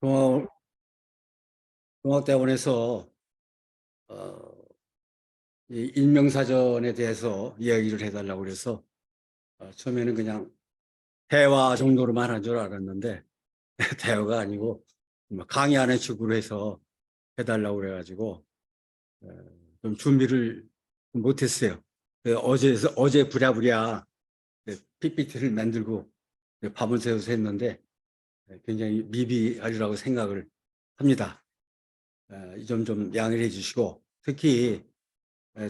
동학, 동학대원에서 어, 이 인명사전에 대해서 이야기를 해달라고 그래서 처음에는 그냥 대화 정도로만 한 줄 알았는데 대화가 아니고 뭐 강의하는 식으로 해서 해달라고 그래가지고 어, 좀 준비를 못했어요. 어제 부랴부랴 PPT를 만들고 밤을 새워서 했는데 굉장히 미비하리라고 생각을 합니다. 이 점 좀 양해를 해주시고 특히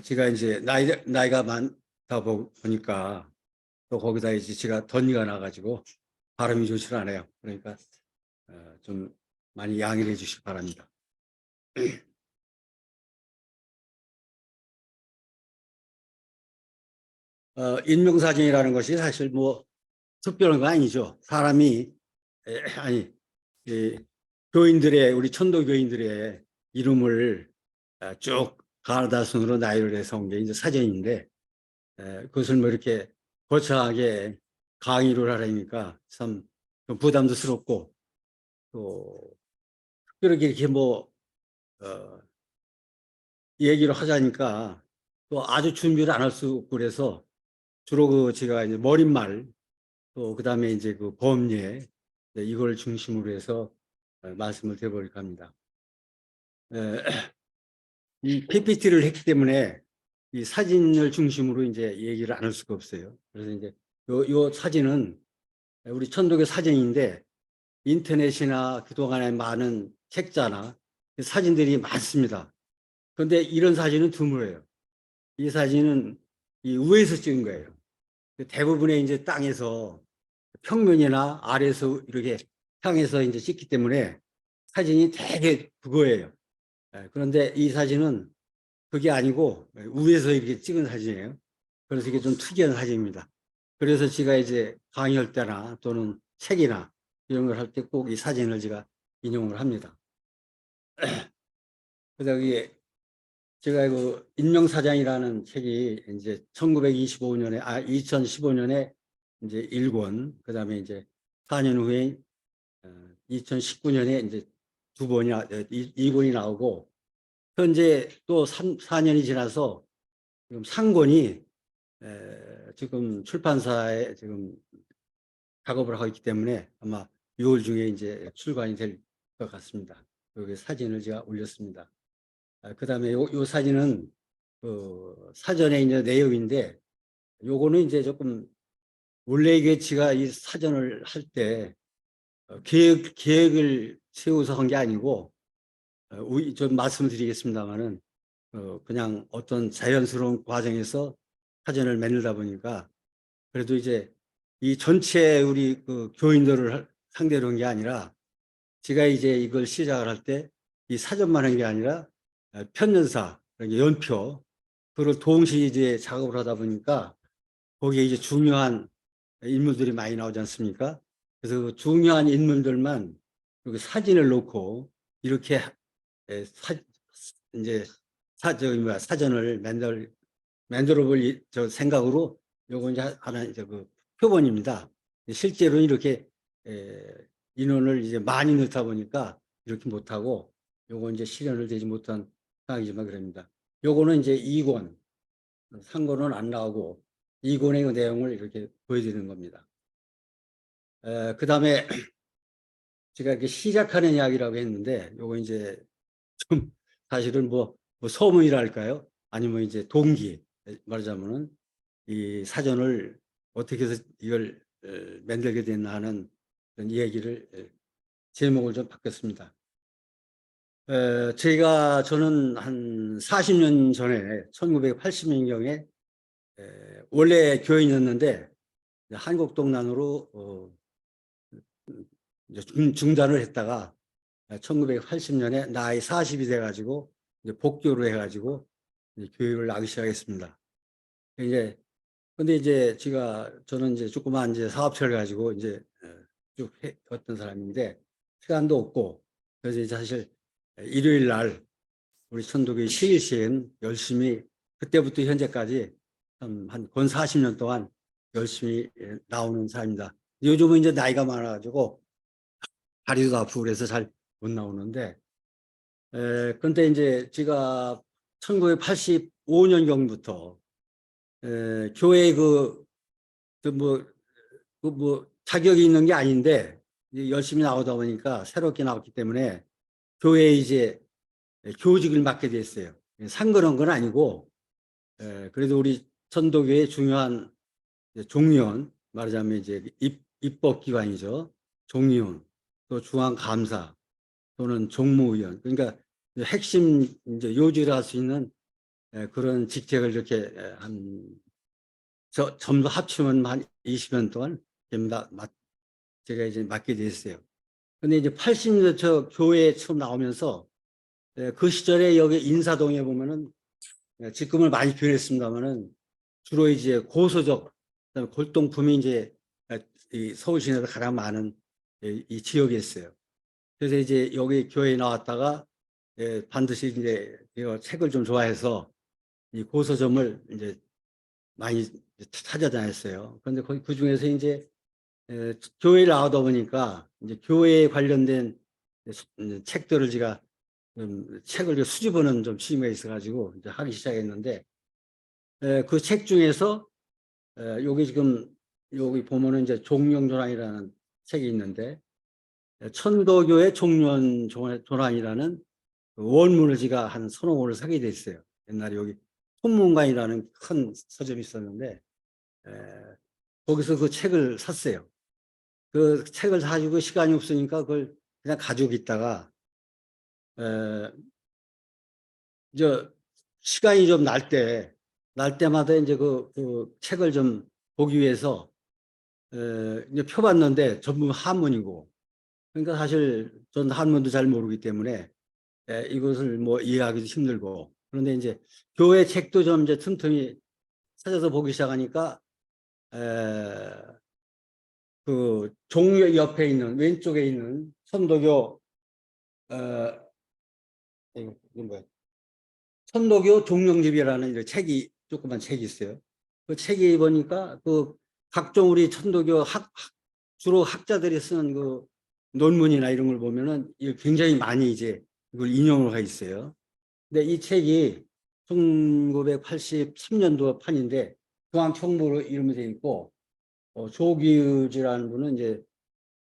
제가 이제 나이가 많다 보니까 또 거기다 이제 제가 덧니가 나가지고 발음이 좋지 않아요. 그러니까 좀 많이 양해를 해주시기 바랍니다. 인명사진이라는 것이 사실 뭐 특별한 거 아니죠. 사람이 아니 이 교인들의 우리 천도 교인들의 이름을 쭉 가나다 순으로 나열을 해서 온 게 이제 사전인데 그것을 뭐 이렇게 거창하게 강의를 하려니까 좀 부담스럽고 또 특별하게 이렇게 뭐 어, 얘기를 하자니까 또 아주 준비를 안 할 수 없고 그래서 주로 그 제가 이제 머릿말 또 그다음에 이제 그 범례 이걸 중심으로 해서 말씀을 드려볼까 합니다. 이 PPT를 했기 때문에 이 사진을 중심으로 이제 얘기를 안 할 수가 없어요. 그래서 이제 요 사진은 우리 천독의 사진인데 인터넷이나 그동안에 많은 책자나 사진들이 많습니다. 그런데 이런 사진은 드물어요. 이 사진은 이 위에서 찍은 거예요. 대부분의 이제 땅에서 평면이나 아래에서 이렇게 향해서 이제 찍기 때문에 사진이 되게 그거예요. 그런데 이 사진은 그게 아니고 위에서 이렇게 찍은 사진이에요. 그래서 이게 좀 특이한 사진입니다. 그래서 제가 이제 강의할 때나 또는 책이나 이런 걸 할 때 꼭 이 사진을 제가 인용을 합니다. 그래서 이게 제가 그 인명사장이라는 책이 이제 1925년에 2015년에 이제 1권, 그다음에 이제 4년 후에 2019년에 이제 2권이 나오고 현재 또 4년이 지나서 지금 3권이 지금 출판사에 지금 작업을 하고 있기 때문에 아마 6월 중에 이제 출간이 될 것 같습니다. 여기 사진을 제가 올렸습니다. 그다음에 요 사진은 그 사전에 이제 내용인데 요거는 이제 조금 원래 이게 제가 이 사전을 할 때 계획을 세워서 한 게 아니고 좀 말씀드리겠습니다만은 그냥 어떤 자연스러운 과정에서 사전을 만들다 보니까 그래도 이제 이 전체 우리 그 교인들을 상대로 한 게 아니라 제가 이제 이걸 시작을 할 때 이 사전만 한 게 아니라 편연사, 그러니까 연표, 그걸 동시에 이제 작업을 하다 보니까 거기에 이제 중요한 인물들이 많이 나오지 않습니까? 그래서 그 중요한 인물들만 이렇게 사진을 놓고 이렇게 이제 저기 뭐야 사전을 만들어 볼 저 생각으로 요거 이제 하나 이제 그 표본입니다. 실제로 이렇게 에, 인원을 이제 많이 넣다 보니까 이렇게 못하고 요거 이제 실현을 되지 못한 상황이지만 그럽니다. 요거는 이제 2권, 3권은 안 나오고 2권의 그 내용을 이렇게 보여드리는 겁니다. 그 다음에 제가 이렇게 시작하는 이야기라고 했는데 요거 이제 좀 사실은 뭐 소문이랄까요? 아니면 이제 동기 말하자면은 이 사전을 어떻게 해서 이걸 만들게 됐나 하는 그런 이야기를 제목을 좀 바꿨습니다. 저는 한 40년 전에 1980년경에 원래 교인이었는데 한국동란으로 이제 중단을 했다가 1980년에 나이 40이 돼가지고 이제 복교를 해가지고 이제 교육을 나기 시작했습니다. 이제 근데 이제 저는 이제 조그만 이제 사업체를 가지고 이제 쭉 했던 사람인데 시간도 없고 그래서 이제 사실 일요일 날 우리 천도교회 시일시엔 열심히 그때부터 현재까지 한권 40년 동안 열심히 나오는 사람입니다. 요즘은 이제 나이가 많아가지고 다리도 아프고 그래서 잘 못 나오는데, 근데 이제 제가 1985년경부터 교회 뭐 자격이 있는 게 아닌데 이제 열심히 나오다 보니까 새롭게 나왔기 때문에 교회에 이제 교직을 맡게 됐어요. 상그런 건 아니고, 그래도 우리 천도교의 중요한 종의원, 말하자면 이제 입법기관이죠. 종의원, 또 중앙감사, 또는 종무위원. 그러니까 핵심 이제 요직을 할 수 있는 그런 직책을 이렇게 전부 합치면 한 20년 동안 제가 이제 맡게 됐어요. 근데 이제 80년대 저 교회에 처음 나오면서 그 시절에 여기 인사동에 보면은 지금은 많이 변했습니다만은 주로 이제 고소적 그다음에 골동품이 이제 이 서울 시내에서 가장 많은 이 지역이었어요. 그래서 이제 여기 교회에 나왔다가 반드시 이제 이 책을 좀 좋아해서 이 고서점을 이제 많이 찾아다녔어요. 그런데 그 중에서 이제 교회를 나오다 보니까 이제 교회에 관련된 책들을 제가 책을 수집하는 좀 취미가 있어가지고 이제 하기 시작했는데 그 책 중에서 여기 지금 여기 보면은 이제 종룡조랑이라는 책이 있는데 천도교의 종룡조랑이라는 원문을 제가 한 서너 권을 사게 됐어요. 옛날에 여기 통문관이라는 큰 서점이 있었는데 거기서 그 책을 샀어요. 그 책을 사주고 시간이 없으니까 그걸 그냥 가지고 있다가 이제 시간이 좀 날 때마다 이제 그 책을 좀 보기 위해서 이제 펴봤는데 전부 한문이고, 그러니까 사실 전 한문도 잘 모르기 때문에 이것을 뭐 이해하기도 힘들고, 그런데 이제 교회 책도 좀 이제 틈틈이 찾아서 보기 시작하니까 그 종려 옆에 있는 왼쪽에 있는 천도교 이건 뭐야? 천도교 종령집이라는 이런 책이 조그만 책이 있어요. 그 책이 보니까 그 각종 우리 천도교 주로 학자들이 쓰는 그 논문이나 이런 걸 보면은 굉장히 많이 이제 이걸 인용을 하 있어요. 근데 이 책이 1983년도 판인데 중앙청부로 이름이 되어 있고 조기우지라는 분은 이제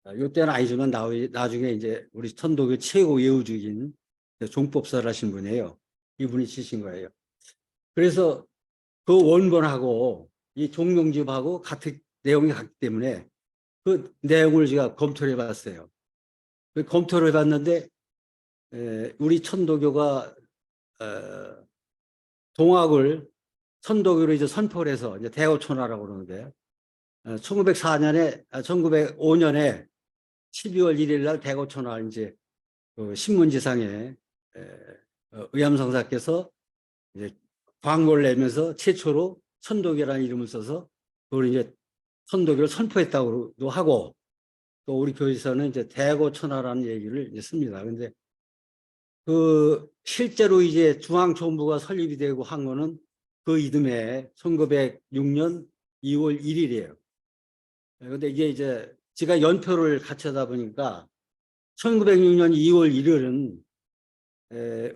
요때는 아니지만 나중에 이제 우리 천도교 최고 예우주인 종법사를 하신 분이에요. 이분이 쓰신 거예요. 그래서 그 원본하고 이 종명집하고 같은 내용이 같기 때문에 그 내용을 제가 검토를 해봤어요. 그 검토를 해봤는데 우리 천도교가 동학을 천도교로 이제 선포를 해서 이제 대오천하라고 그러는데 1905년에 12월 1일 날 대고천하 이제 그 신문지상에 의암성사께서 이제 광고를 내면서 최초로 천도교라는 이름을 써서 그걸 이제 천도교를 선포했다고도 하고, 또 우리 교회에서는 이제 대고천하라는 얘기를 이제 씁니다. 근데 그 실제로 이제 중앙정부가 설립이 되고 한 거는 그 이듬해 1906년 2월 1일이에요. 근데 이게 이제 제가 연표를 같이 하다 보니까 1906년 2월 1일은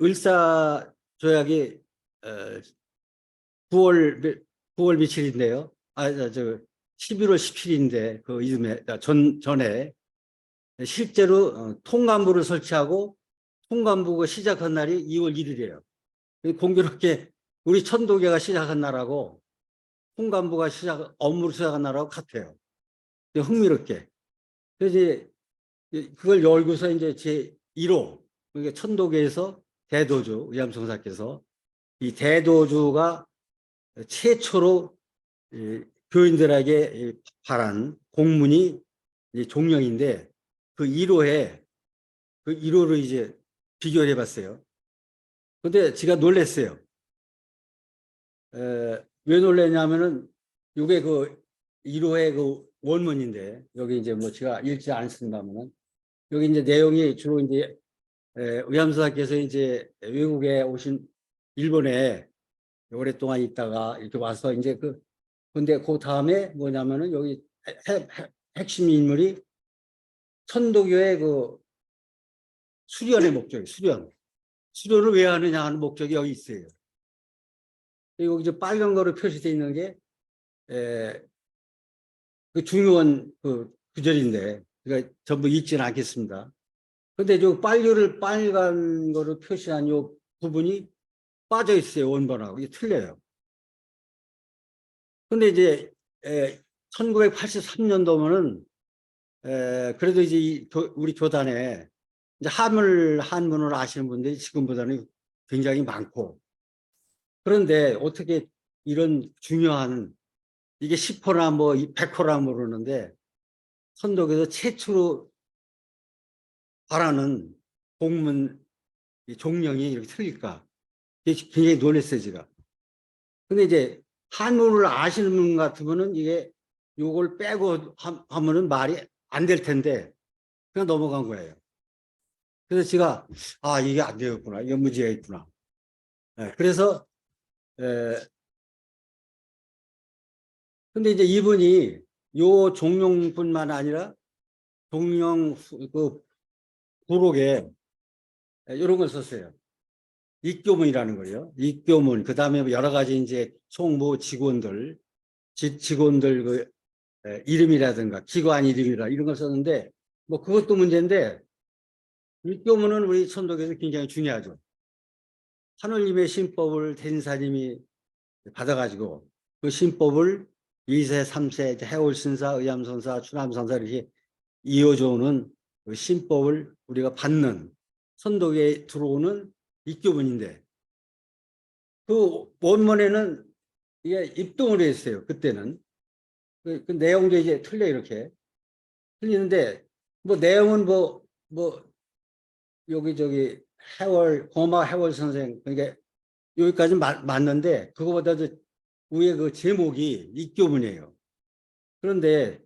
을사조약이 9월 며칠인데요. 11월 17일인데 그 이듬해 전에 실제로 통감부를 설치하고 통감부가 시작한 날이 2월 1일이에요. 공교롭게 우리 천도교가 시작한 날하고 통감부가 업무를 시작한 날하고 같아요. 흥미롭게. 그래서 이제 그걸 열고서 이제 제 1호, 그러니까 천도교에서 대도주, 의암성사께서 이 대도주가 최초로 교인들에게 발한 공문이 종령인데 그 1호에 그 1호를 이제 비교를 해봤어요. 근데 제가 놀랐어요. 왜 놀랐냐면은 이게 그 1호의 그 원문인데 여기 이제 뭐 제가 읽지 않습니다만은 여기 이제 내용이 주로 이제 의암수사께서 이제 외국에 오신 일본에 오랫동안 있다가 이렇게 와서 이제 근데 그 다음에 뭐냐면은 여기 핵심 인물이 천도교의 그 수련의 목적이 수련. 수련을 왜 하느냐 하는 목적이 여기 있어요. 그리고 이제 빨간 거로 표시되어 있는 게 그 중요한 그 구절인데 그러니까 전부 읽지는 않겠습니다. 근데 저 빨간 거로 표시한 요 부분이 빠져 있어요. 원본하고. 이게 틀려요. 근데 이제 1983년도면은 그래도 이제 우리 교단에 이제 한문을 아시는 분들이 지금보다는 굉장히 많고, 그런데 어떻게 이런 중요한 이게 10호나 뭐 100호라 모르는데 선독에서 최초로 바라는 공문 종령이 이렇게 틀릴까? 이게 굉장히 놀랐어요, 제가. 근데 이제 한문을 아시는 분 같으면은 이게 요걸 빼고 하면은 말이 안 될 텐데 그냥 넘어간 거예요. 그래서 제가 이게 안 되겠구나. 이게 문제가 있구나. 그래서 근데 이제 이분이 요 종룡뿐만 아니라 종룡 그 부록에 이런 걸 썼어요. 입교문이라는 거예요. 입교문. 그 다음에 여러 가지 이제 총무 직원들, 직원들 그 이름이라든가 기관 이름이라 이런 걸 썼는데 뭐 그것도 문제인데 입교문은 우리 선독에서 굉장히 중요하죠. 하느님의 신법을 대신사님이 받아가지고 그 신법을 2세, 3세 해월신사, 의암선사, 추남선사 이렇게 이어져오는 그 신법을 우리가 받는 선독에 들어오는 입교문인데 그 원문에는 이게 입동을 했어요. 그때는 그 내용도 이제 틀려 이렇게 틀리는데 뭐 내용은 뭐 여기저기 고마 해월 선생 그러니까 여기까지 맞는데 그거보다도 위에 그 제목이 입교문이에요. 그런데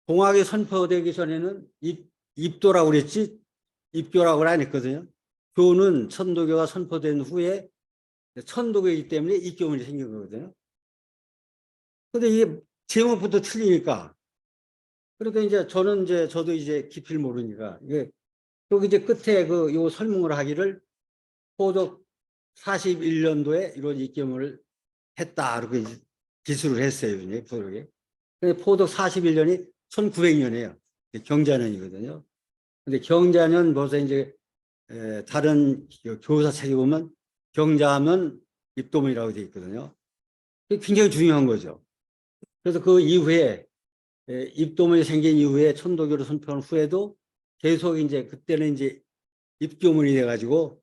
공학이 선포되기 전에는 입도라고 그랬지 입교라고는 안 했거든요. 교는 천도교가 선포된 후에 천도교이기 때문에 입교문이 생긴 거거든요. 근데 이게 제목부터 틀리니까 그러니까 이제 저도 이제 깊이를 모르니까 이게 여기 이제 끝에 그 요 설명을 하기를 포독 41년도에 이런 입교문을 했다 이렇게 기술을 했어요. 이제 포독에. 근데 포독 41년이 1900년이에요. 경자년이거든요. 근데 경자년 벌써 이제 다른 교사 책에 보면 경자하면 입도문이라고 되어 있거든요. 굉장히 중요한 거죠. 그래서 그 이후에 입도문이 생긴 이후에 천도교를 선포한 후에도 계속 이제 그때는 이제 입교문이 돼가지고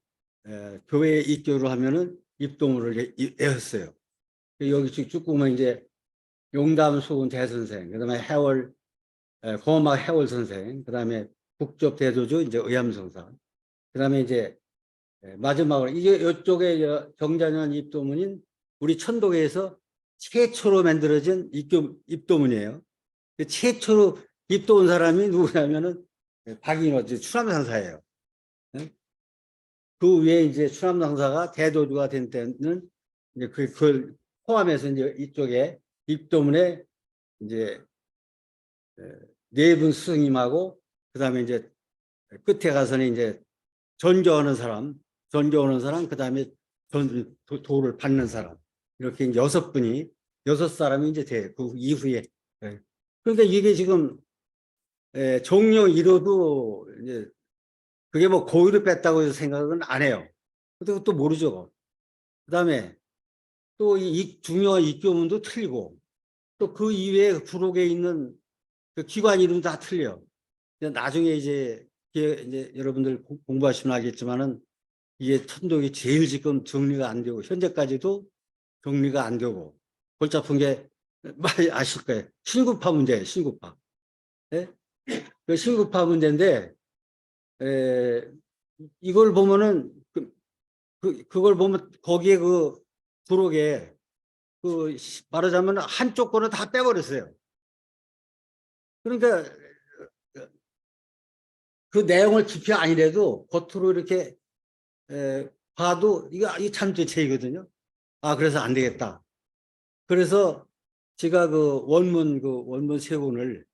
교회 입교를 하면은 입도문을 내었어요. 여기 쭉 보면 이제 용담 수훈 대선생, 그다음에 고막 해월 선생, 그다음에 북쪽 대도주 이제 의암성사, 그다음에 이제 마지막으로 이게 이쪽에 경자년 입도문인 우리 천도교에서 최초로 만들어진 입도문이에요. 최초로 입도온 사람이 누구냐면은 박인호 추남상사예요. 그 위에 이제 추남상사가 대도주가 된 때는 이제 그걸 포함해서 이제 이쪽에 입도문에 이제 네 분 스승님하고 그다음에 이제 끝에 가서는 이제 전교하는 사람, 그다음에 도를 받는 사람 이렇게 여섯 사람이 이제 돼요. 그 이후에. 그러니까 이게 지금 종료 이뤄도 이제 그게 뭐 고의로 뺐다고 생각은 안 해요. 근데 그것도 모르죠. 그다음에 또 이 중요한 입교문도 틀리고 또 그 이외에 부록에 있는 그 기관 이름도 다 틀려. 나중에 이제 여러분들 공부하시면 알겠지만은 이게 천독이 제일 지금 정리가 안 되고 현재까지도 정리가 안 되고 골치 아픈 게 많이 아실 거예요. 신구파 문제예요. 신구파. 네? 그 신구파 문제인데 이걸 보면은 그걸 보면 거기에 그 부록에 그 말하자면 한쪽 거는 다 빼버렸어요. 그러니까 그 내용을 깊이 아니래도 겉으로 이렇게 봐도 이게 참제체이거든요. 그래서 안 되겠다. 그래서 제가 그 원문 세 권을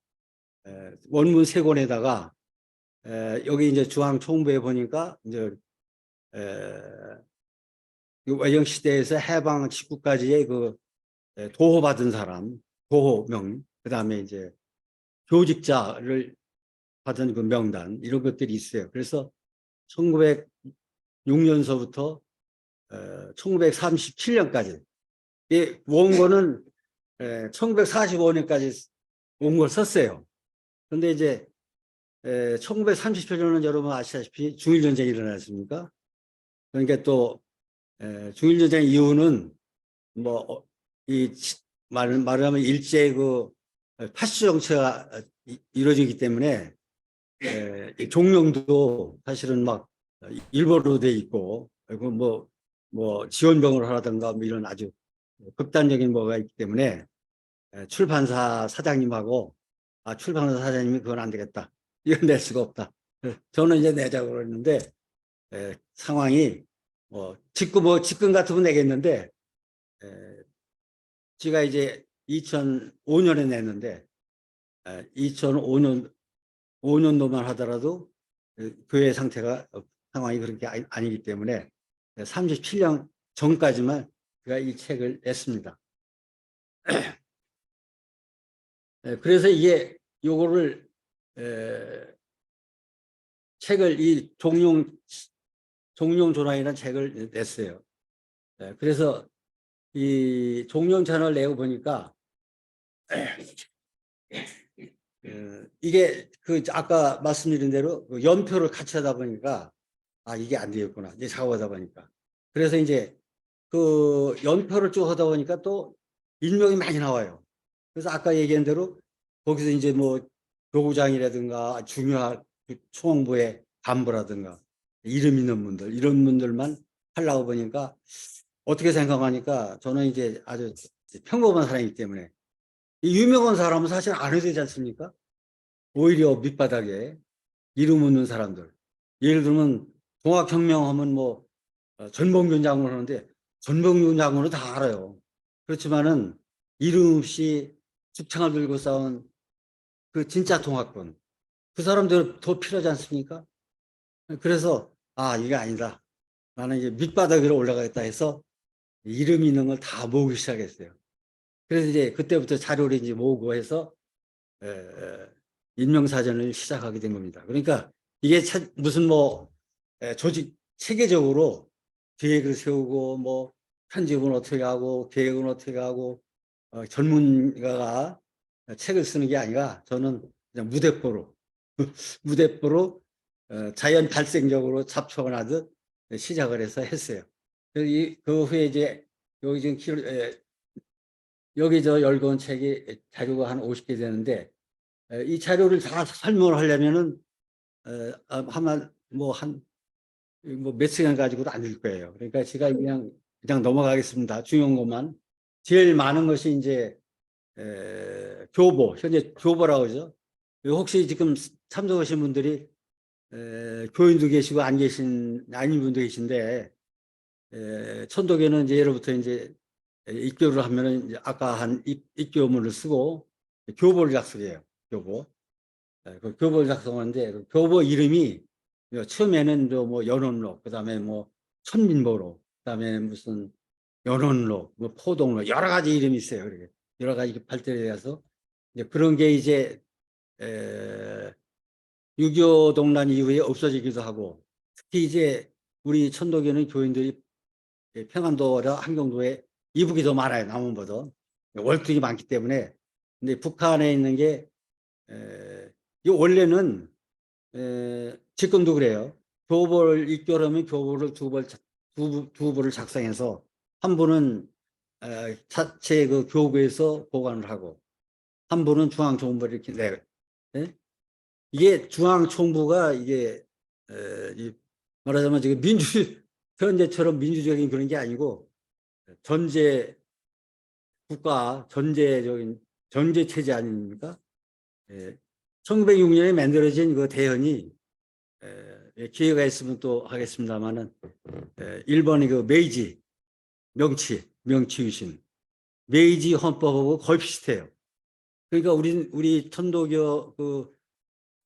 원문 세 권에다가 여기 이제 중앙총부에 보니까 이제 외정 시대에서 해방 직후까지의 그 도호받은 사람, 도호명, 그 다음에 이제 교직자를 받은 그 명단 이런 것들이 있어요. 그래서 1906년서부터 1937년까지 이 원고는 1945년까지 원고를 썼어요. 그런데 이제 1937년은 여러분 아시다시피 중일전쟁이 일어났습니까? 그러니까 또 중일전쟁 이후는 뭐이 말하면 일제 그 파시 정치가 이루어지기 때문에 이 종령도 사실은 막 일본어로 돼 있고 그리고 뭐 지원병을 하라든가 뭐 이런 아주 극단적인 뭐가 있기 때문에 출판사 사장님하고 출판사 사장님이 그건 안 되겠다. 이건 낼 수가 없다. 저는 이제 내자고 했는데 상황이 직권 같으면 내겠는데 제가 이제 2005년에 냈는데 5년도만 하더라도 교회 상황이 그렇게 아니기 때문에 37년 전까지만 제가 이 책을 냈습니다. 그래서 이게 요거를 책을 이 종룡조랑이라는 책을 냈어요. 그래서 이 종룡찬을 내고 보니까 이게 그 아까 말씀드린 대로 그 연표를 같이 하다 보니까 이게 안 되겠구나 이제 작업하다 보니까 그래서 이제 그 연표를 쭉 하다 보니까 또 인명이 많이 나와요. 그래서 아까 얘기한 대로 거기서 이제 뭐 교구장이라든가 중요한 총무부의 간부라든가 이름 있는 분들 이런 분들만 하려고 보니까 어떻게 생각하니까 저는 이제 아주 평범한 사람이기 때문에 이 유명한 사람은 사실 안 해도 되지 않습니까? 오히려 밑바닥에 이름 없는 사람들 예를 들면 동학혁명하면 뭐 전범균 장군 하는데 전범균 장군은 다 알아요. 그렇지만은 이름 없이 죽창을 들고 싸운 그 진짜 동학군 그 사람들 더 필요하지 않습니까? 그래서 이게 아니다. 나는 이제 밑바닥 위로 올라가겠다 해서 이름 있는 걸 다 모으기 시작했어요. 그래서 이제 그때부터 자료를 이제 모으고 해서 인명사전을 시작하게 된 겁니다. 그러니까 이게 무슨 조직 체계적으로 계획을 세우고 뭐 편집은 어떻게 하고 계획은 어떻게 하고 전문가가 책을 쓰는 게 아니라 저는 그냥 무대뽀로 무대뽀로 자연 발생적으로 잡초가 나듯 시작을 해서 했어요. 그 후에 이제 여기 지금 여기 저 열거한 책이 자료가 한 50개 되는데 이 자료를 다 설명을 하려면은 아마 몇 시간 가지고도 안 될 거예요. 그러니까 제가 그냥 넘어가겠습니다. 중요한 것만. 제일 많은 것이 이제 교보, 현재 교보라고 그러죠. 혹시 지금 참석하신 분들이 교인도 계시고 아닌 분도 계신데 천도교는 이제 예로부터 이제 입교를 하면은 이제 아까 한 입교문을 쓰고 교보를 작성해요. 교보. 그 교보를 작성하는데 그 교보 이름이 처음에는 뭐 연원록, 그다음에 뭐 천민보록, 그다음에 무슨 연원록, 뭐 포동록 여러 가지 이름이 있어요. 그렇게 여러 가지 발달해서 이제 그런 게 이제 6.25 동란 이후에 없어지기도 하고 특히 이제 우리 천도교는 교인들이 평안도라 함경도에 이북이 더 많아요. 남원보다 월등히 많기 때문에. 근데 북한에 있는 게 이 원래는 지금도 그래요. 교보를 입교하면 교보를 두 부를 작성해서 한 부는 자체 그 교구에서 보관을 하고 한 부는 중앙정부를 이렇게 네? 이게 중앙정부가 이게 말하자면 지금 현재처럼 민주적인 그런 게 아니고 전제 국가 전제 체제 아닙니까? 1906년에 만들어진 그 대헌이 기회가 있으면 또 하겠습니다만은 일본의 그 메이지 명치 유신 메이지 헌법하고 거의 비슷해요. 그러니까 우리 천도교 그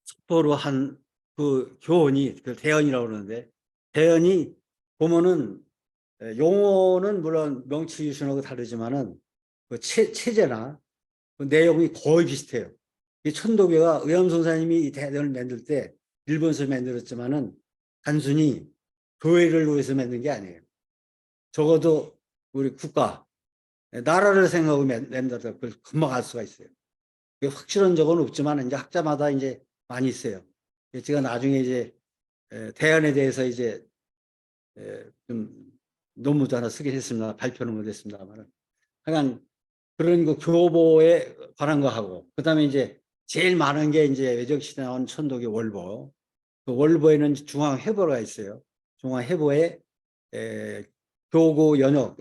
속보로 한 그 교원이 그 대언이라고 그러는데 대언이 보면은 용어는 물론 명치 유신하고 다르지만은 그 체제나 그 내용이 거의 비슷해요. 이 천도교가 의암성사님이 이 대전을 만들 때 일본에서 만들었지만은 단순히 교회를 위해서 만든 게 아니에요. 적어도 우리 국가, 나라를 생각하고 만들다 그걸 금방 알 수가 있어요. 확실한 적은 없지만 이제 학자마다 이제 많이 있어요. 제가 나중에 이제 대안에 대해서 이제 좀 논문도 하나 쓰긴 했습니다. 발표는 못했습니다만. 하여간 그런 그 교보에 관한 거 하고, 그 다음에 이제 제일 많은 게 이제 외적시대 나온 천도교 월보. 그 월보에는 중앙해보가 있어요. 중앙해보에 교구 연역,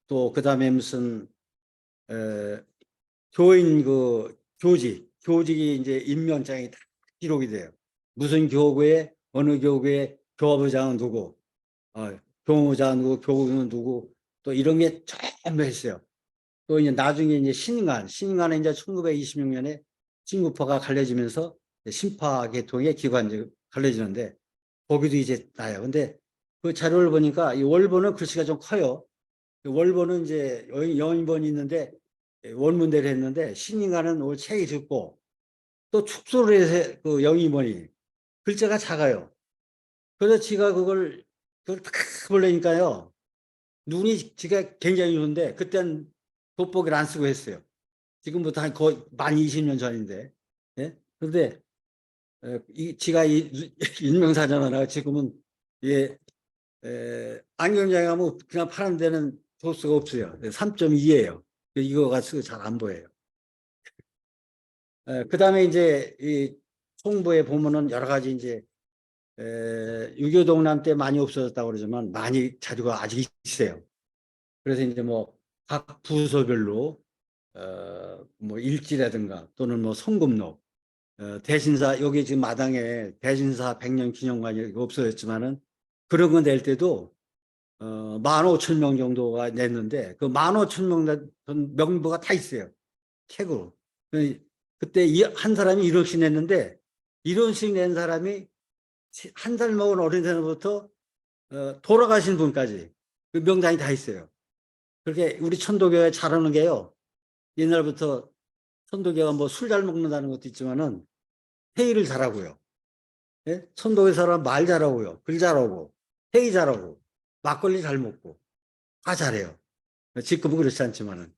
또 그 다음에 무슨 교인 그 교직이 이제 임명장이 다 기록이 돼요. 무슨 교구에 어느 교구에 교부장은 누구, 교무장은 누구, 교구는 누구, 또 이런 게 전부 했어요. 또 이제 나중에 이제 신간에 이제 1926년에 진구파가 갈려지면서 신파 계통의 기관이 갈려지는데 거기도 이제 나요. 근데 그 자료를 보니까 이 월보는 글씨가 좀 커요. 월보는 이제 영인본이 있는데 원문대로 했는데 신인가는 올 책이 적고 또 축소를 해서 그 영인본이 글자가 작아요. 그래서 지가 그걸 탁 보려니까요. 눈이 지가 굉장히 좋은데 그때는 돋보기를 안 쓰고 했어요. 지금부터 한 거의 만 20년 전인데. 예? 그런데 지가 인명사전하나 지금은 예, 안경장에 가면 그냥 파는 데는 도수가 없어요. 3.2예요. 이거가 잘 안 보여요. 그 다음에 이제 이 총부에 보면은 여러 가지 이제 6.25 동란 때 많이 없어졌다고 그러지만 많이 자료가 아직 있어요. 그래서 이제 뭐 각 부서별로 뭐 일지라든가 또는 뭐 성금록, 대신사 여기 지금 마당에 대신사 100년 기념관이 없어졌지만은 그런 거 낼 때도 15,000명 정도가 냈는데 그 15,000명 명부가 다 있어요. 책으로. 그때 한 사람이 1원씩 냈는데 1원씩 낸 사람이 한 살 먹은 어린애부터 돌아가신 분까지 그 명단이 다 있어요. 그렇게 우리 천도교회 잘하는 게요. 옛날부터 천도교가 뭐 술 잘 먹는다는 것도 있지만은 회의를 잘하고요. 예? 천도교 사람 말 잘하고요. 글 잘하고 회의 잘하고 막걸리 잘 먹고 다 잘해요. 지금은 그렇지 않지만은.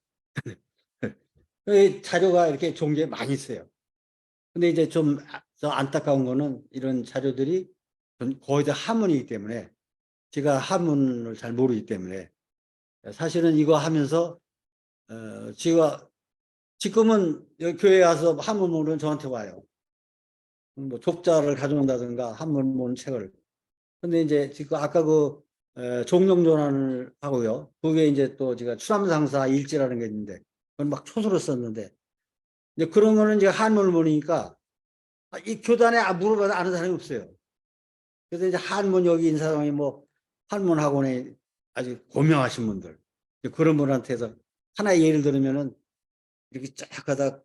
자료가 이렇게 좋은 게 많이 있어요. 근데 이제 좀 안타까운 거는 이런 자료들이 거의 다 한문이기 때문에 제가 한문을 잘 모르기 때문에 사실은 이거 하면서 제가 지금은 여기 교회에 와서 한문 모르는 저한테 와요. 뭐 족자를 가져온다든가 한문 모르는 책을. 근데 이제 지금 아까 그 종룡전환을 하고요. 그게 이제 또 제가 추남상사 일지라는 게 있는데 그건 막 초소로 썼는데 이제 그런 거는 이제 한문을 모르니까 이 교단에 물어봐도 아는 사람이 없어요. 그래서 이제 한문 여기 있는 사람이 뭐 한문 학원에 아주 고명하신 분들 그런 분한테서 하나의 예를 들으면은 이렇게 쫙 가다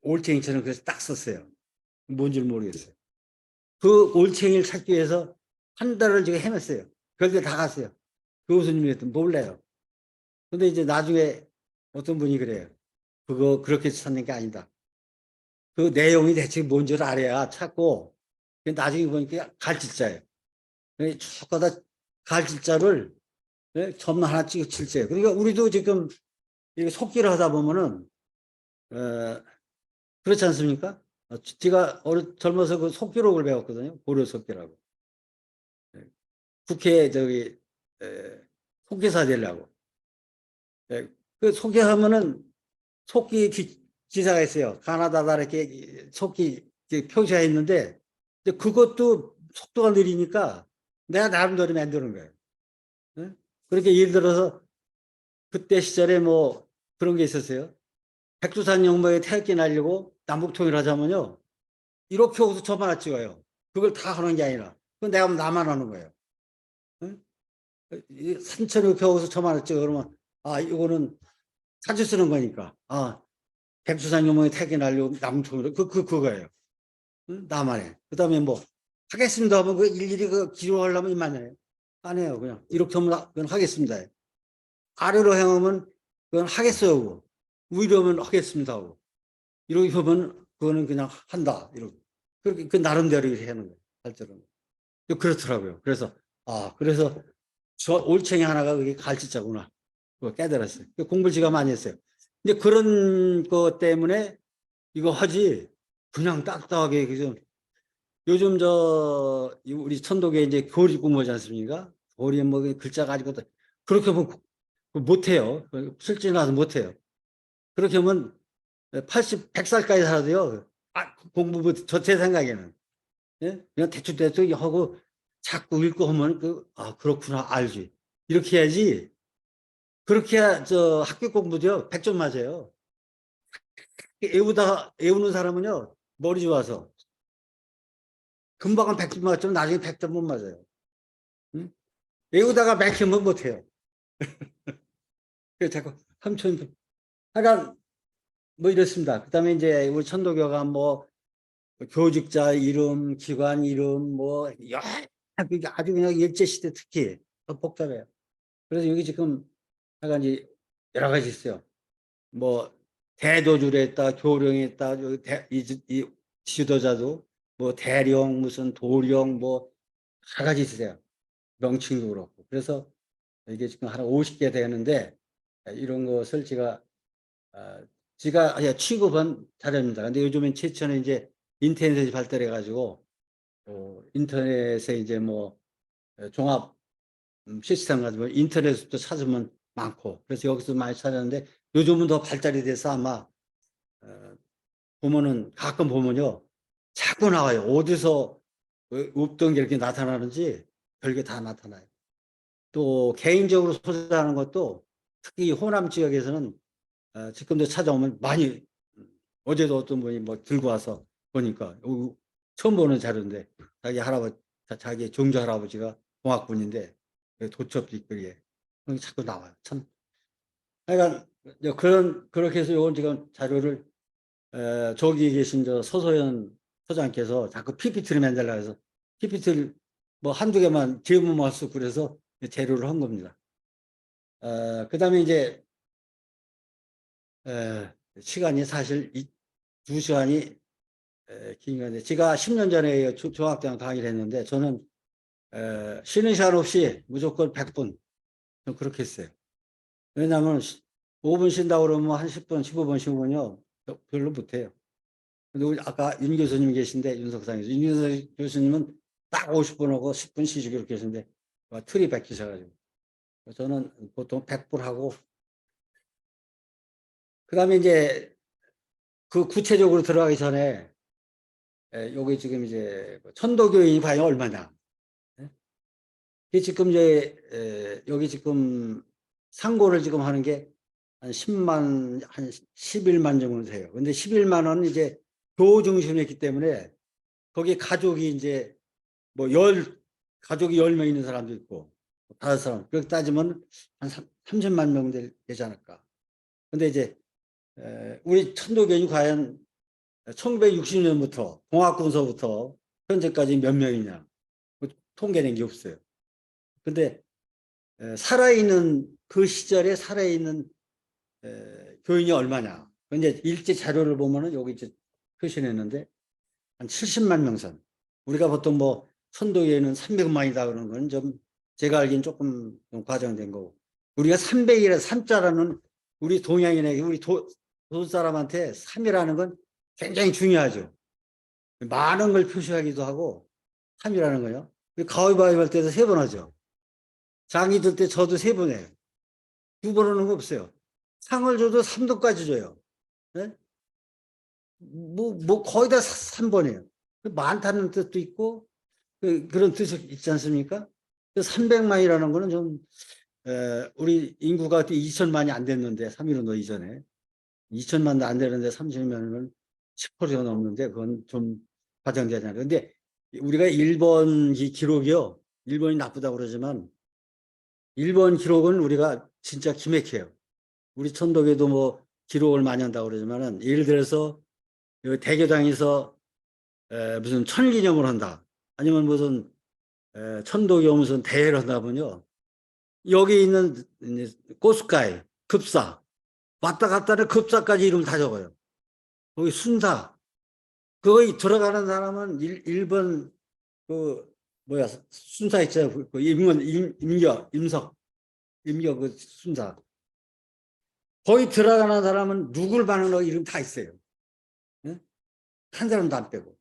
올챙이처럼 그래서 딱 썼어요. 뭔지를 모르겠어요. 그 올챙이를 찾기 위해서 한 달을 지금 헤맸어요. 그런데 다 갔어요. 교수님이었던 몰라요. 근데 이제 나중에 어떤 분이 그래요. 그거 그렇게 찾는 게 아니다. 그 내용이 대체 뭔지를 알아야 찾고 나중에 보니까 갈질자예요. 쭉 가다 갈질자를 점 하나 찍어 칠세요. 그러니까 우리도 지금 이거 속기를 하다 보면은 그렇지 않습니까? 제가 젊어서 그 속기록을 배웠거든요. 고려 속기라고. 국회 저기 속기사 되려고. 그 속기하면은 속기 기사가 있어요. 가나다다 이렇게 속기 표시가 있는데 그것도 속도가 느리니까 내가 나름대로 만드는 거예요. 그렇게 예를 들어서 그때 시절에 뭐 그런 게 있었어요. 백두산 영모에 태극기 날리고 남북 통일하자면요. 이렇게 하고서 저만 하나 찍어요. 그걸 다 하는 게 아니라. 그건 내가 하면 나만 하는 거예요. 응? 산천을 이렇게 하고서 저만 하나 찍어. 그러면, 이거는 사진 쓰는 거니까. 백두산 영모에 태극기 날리고 남북 통일, 그거예요. 응? 나만 해. 그 다음에 뭐, 하겠습니다 하면 그 일일이 그 기록하려면 이만해요. 안 해요. 그냥 이렇게 하면 그건 하겠습니다. 아래로 향하면 그건 하겠어요 하고, 위로 하면 하겠습니다 하고, 이렇게 하면 그거는 그냥 한다 이렇게. 그렇게 그 나름대로 이렇게 하는 거예요. 발전은. 그렇더라고요. 그래서 그래서 저 올챙이 하나가 그게 갈치자구나. 그거 깨달았어요. 공부를 제가 많이 했어요. 근데 그런 것 때문에 이거 하지 그냥 딱딱하게 그죠. 요즘 우리 천독에 이제 교리 공부하지 않습니까? 교리 뭐 글자 가지고 그렇게 하면 못해요. 실제 나서 못해요. 그렇게 하면 80, 100살까지 살아도요. 공부 못, 제 생각에는. 예? 그냥 대충 하고 자꾸 읽고 하면 그렇구나 알지. 이렇게 해야지. 그렇게 해야 학교 공부도요. 100점 맞아요. 애우는 사람은요. 머리 좋아서 금방은 100점 맞지만 나중에 100점 못 맞아요. 응? 외우다가 맥히면 못해요. 그래서 자꾸 삼촌 하여간 뭐 이렇습니다. 그다음에 이제 우리 천도교가 뭐 교직자 이름, 기관 이름 아주 그냥 일제시대 특히 더 복잡해요. 그래서 여기 지금 하여간 이제 여러 가지 있어요. 뭐 대도주를 했다, 교령했다, 이 지도자도 뭐 대령 무슨 도령 뭐 여러 가지 있으세요. 명칭도 그렇고. 그래서 이게 지금 한 50개 되는데 이런 것을 제가 취급은 잘합니다. 근데 요즘엔 최근에 이제 인터넷이 발달해 가지고 인터넷에 이제 뭐 종합 시스템 가지고 인터넷도 찾으면 많고 그래서 여기서 많이 찾았는데 요즘은 더 발달이 돼서 아마 보면은 가끔 보면요 자꾸 나와요. 어디서 없던 게 이렇게 나타나는지 별게 다 나타나요. 또 개인적으로 소장하는 것도 특히 호남 지역에서는 지금도 찾아오면 많이 어제도 어떤 분이 뭐 들고 와서 보니까 처음 보는 자료인데 자기 종조 할아버지가 공학군인데 도첩 뒷글에 자꾸 나와요. 참. 하여간 그렇게 해서 요건 지금 자료를 저기 계신 서소연 소장께서 자꾸 PPT를 만들려고 해서 PPT를 뭐 한두 개만 제목만 쓰고 그래서 재료를 한 겁니다. 그다음에 이제 시간이 사실 2시간이 긴 건데 제가 10년 전에 중학교랑 강의를 했는데 저는 쉬는 시간 없이 무조건 100분 그렇게 했어요. 왜냐하면 5분 쉰다고 그러면 한 10분, 15분 쉬면요 별로 못해요. 근데 우리 아까 윤 교수님 계신데 윤석상에서 윤 교수님은 딱 50분 하고 10분 쉬시고 이렇게 계신데 틀이 박히셔가지고 저는 보통 100분 하고 그다음에 이제 그 구체적으로 들어가기 전에 여기 지금 이제 천도교인이 과연 얼마냐? 이게 지금 이제 여기 지금 상고를 지금 하는 게 한 10만 한 11만 정도 돼요. 근데 11만 원은 이제 교 중심이었기 때문에 거기 가족이 이제 뭐 가족이 10명 있는 사람도 있고 5사람 그렇게 따지면 한 30만 명 되지 않을까. 근데 이제 우리 천도교인이 과연 1960년부터 공학군서부터 현재까지 몇 명이냐 통계낸 게 없어요. 근데 살아있는 그 시절에 살아있는 교인이 얼마냐. 이제 일제 자료를 보면은 여기 이제 표시했는데 한 70만 명 선. 우리가 보통 뭐 선도에는 300만이다 그러는 건 좀 제가 알기엔 조금 좀 과장된 거고. 우리가 300이라 3자라는 우리 동양인에게 우리 도 사람한테 3이라는 건 굉장히 중요하죠. 많은 걸 표시하기도 하고 3이라는 거요. 가위바위보 할 때도 3번 하죠. 장이 들 때 저도 3번 해요. 2번 하는 거 없어요. 상을 줘도 3도까지 줘요. 네? 거의 다 3번이에요. 많다는 뜻도 있고, 그런 뜻이 있지 않습니까? 300만이라는 거는 좀, 우리 인구가 2천만이 안 됐는데, 3.15 이전에. 2천만도 안 되는데 30만은 10%가 넘는데, 그건 좀 과장되잖아요. 근데 우리가 일본 기록이요. 일본이 나쁘다고 그러지만, 일본 기록은 우리가 진짜 기맥해요. 우리 천독에도 뭐 기록을 많이 한다고 그러지만은, 예를 들어서 대교당에서 무슨 천기념을 한다. 아니면 무슨 천도교 무슨 대회를 한다 보면요. 여기 있는 이제 고춧가루, 급사, 왔다 갔다 하는 급사까지 이름 다 적어요. 거기 순사. 거기 들어가는 사람은 1번 그 뭐야 순사 있잖아요. 그 임격 그 순사. 거기 들어가는 사람은 누굴 반응하고 이름 다 있어요. 예? 한 사람도 안 빼고.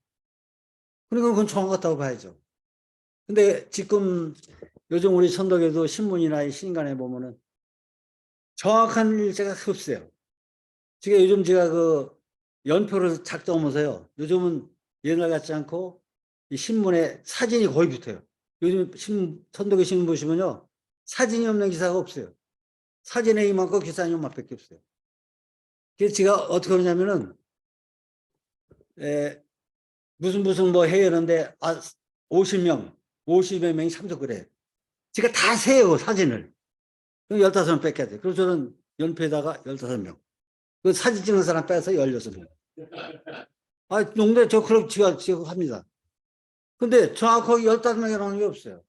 그러니까 그건 정확하다고 봐야죠. 근데 지금 요즘 우리 천덕에도 신문이나 신간에 보면은 정확한 일자가 없어요. 요즘 제가 그 연표를 작성하면서요. 요즘은 옛날 같지 않고 이 신문에 사진이 거의 붙어요. 요즘 천덕의 신문 보시면요. 사진이 없는 기사가 없어요. 사진에 이만큼 기사는 이만밖에 없어요. 그래서 제가 어떻게 하냐면은 무슨 뭐 해였는데 50명, 50여 명이 참석을 해요. 제가 다 세요, 사진을. 그럼 15명 뺏겨야 돼. 그래서 저는 연표에다가 15명. 그 사진 찍는 사람 빼서 16명. 농대 저 그럼 제가 합니다. 근데 정확하게 15명이라는 게 없어요.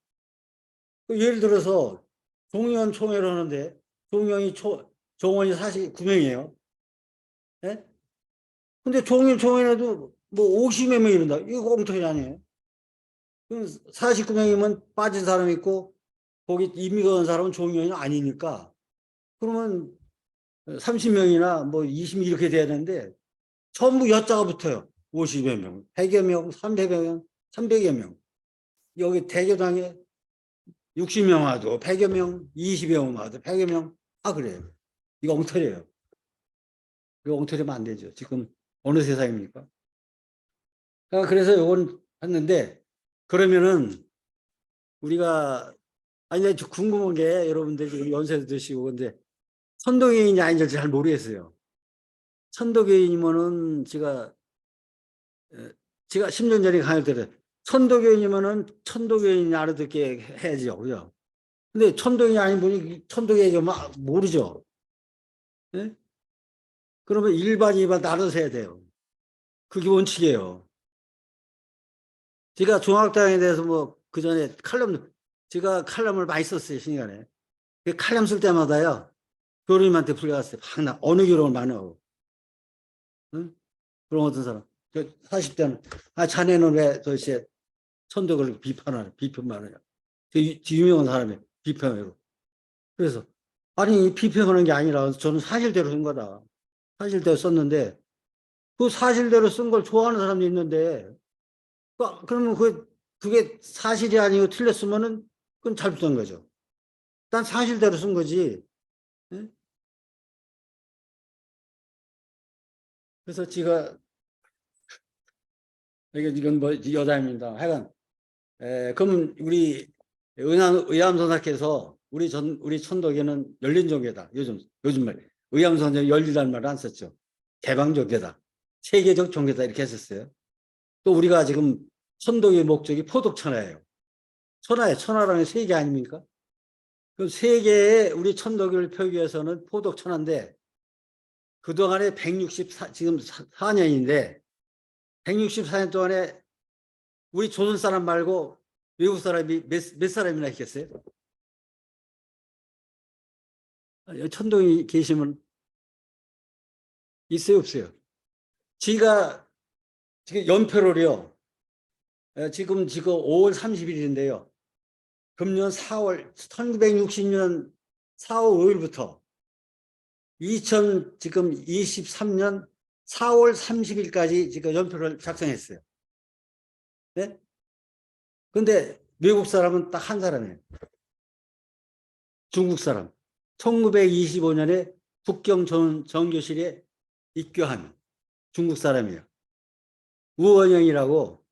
예를 들어서 종의원 총회를 하는데 종원이 49명이에요. 예? 근데 종의원 총회에도 뭐 50여 명 이런다. 이거 엉터리 아니에요? 49명이면 빠진 사람이 있고 거기 임의가 온 사람은 종의원이 아니니까 그러면 30명이나 뭐 20명 이렇게 돼야 되는데 전부 여자가 붙어요. 50여 명, 100여 명, 300여 명, 300여 명. 여기 대교당에 60명 와도 100여 명, 20여 명 와도 100여 명. 그래요. 이거 엉터리예요. 이거 엉터리면 안 되죠. 지금 어느 세상입니까? 그래서 이건 했는데 그러면은 우리가 아니 궁금한 게 여러분들 지금 연세도 드시고 근데 천도교인이 아닌지 잘 모르겠어요. 천도교인이면은 제가 10년 전에 강의 때 천도교인이면은 천도교인이 알아듣게 해야죠. 그죠? 근데 천도교인이 아닌 분이 천도교인이 막 모르죠. 네? 그러면 일반 나눠서 해야 돼요. 그게 원칙이에요. 제가 중학당에 대해서 뭐 그 전에 제가 칼럼을 많이 썼어요. 신간에. 그 칼럼 쓸 때마다요. 교수님한테 불려갔어요. 어느 교령을 많어. 응? 그런 어떤 사람. 40대는 자네는 왜 도대체 천덕을 비판만 하냐. 유명한 사람이 비평으로. 그래서 아니 비평하는 게 아니라 저는 사실대로 쓴 거다. 사실대로 썼는데 그 사실대로 쓴 걸 좋아하는 사람도 있는데 그러면 그게 사실이 아니고 틀렸으면은 그건 잘못된 거죠. 난 사실대로 쓴 거지. 예? 그래서 제가 이건 뭐 여담입니다. 하여간 그러면 우리 의암선학께서 우리 천덕에는 열린 종교다. 요즘 말 의암선학 열리라는 말을 안 썼죠. 개방 종교다. 세계적 종교다 이렇게 했었어요. 또 우리가 지금 천덕의 목적이 포독천하예요. 천하라는 세계 아닙니까? 그 세계에 우리 천덕을 펴기 위해서는 포독천하인데 그동안에 지금 4년인데 164년 동안에 우리 조선 사람 말고 외국 사람이 몇 사람이나 있겠어요? 천동이 계시면 있어요, 없어요? 지가 지금 연표를요. 지금 5월 30일인데요. 금년 1960년 4월 5일부터 지금 23년 4월 30일까지 지금 연표를 작성했어요. 네? 근데 외국 사람은 딱 한 사람이에요. 중국 사람. 1925년에 북경 정교실에 입교한 중국 사람이에요. 우원양이라고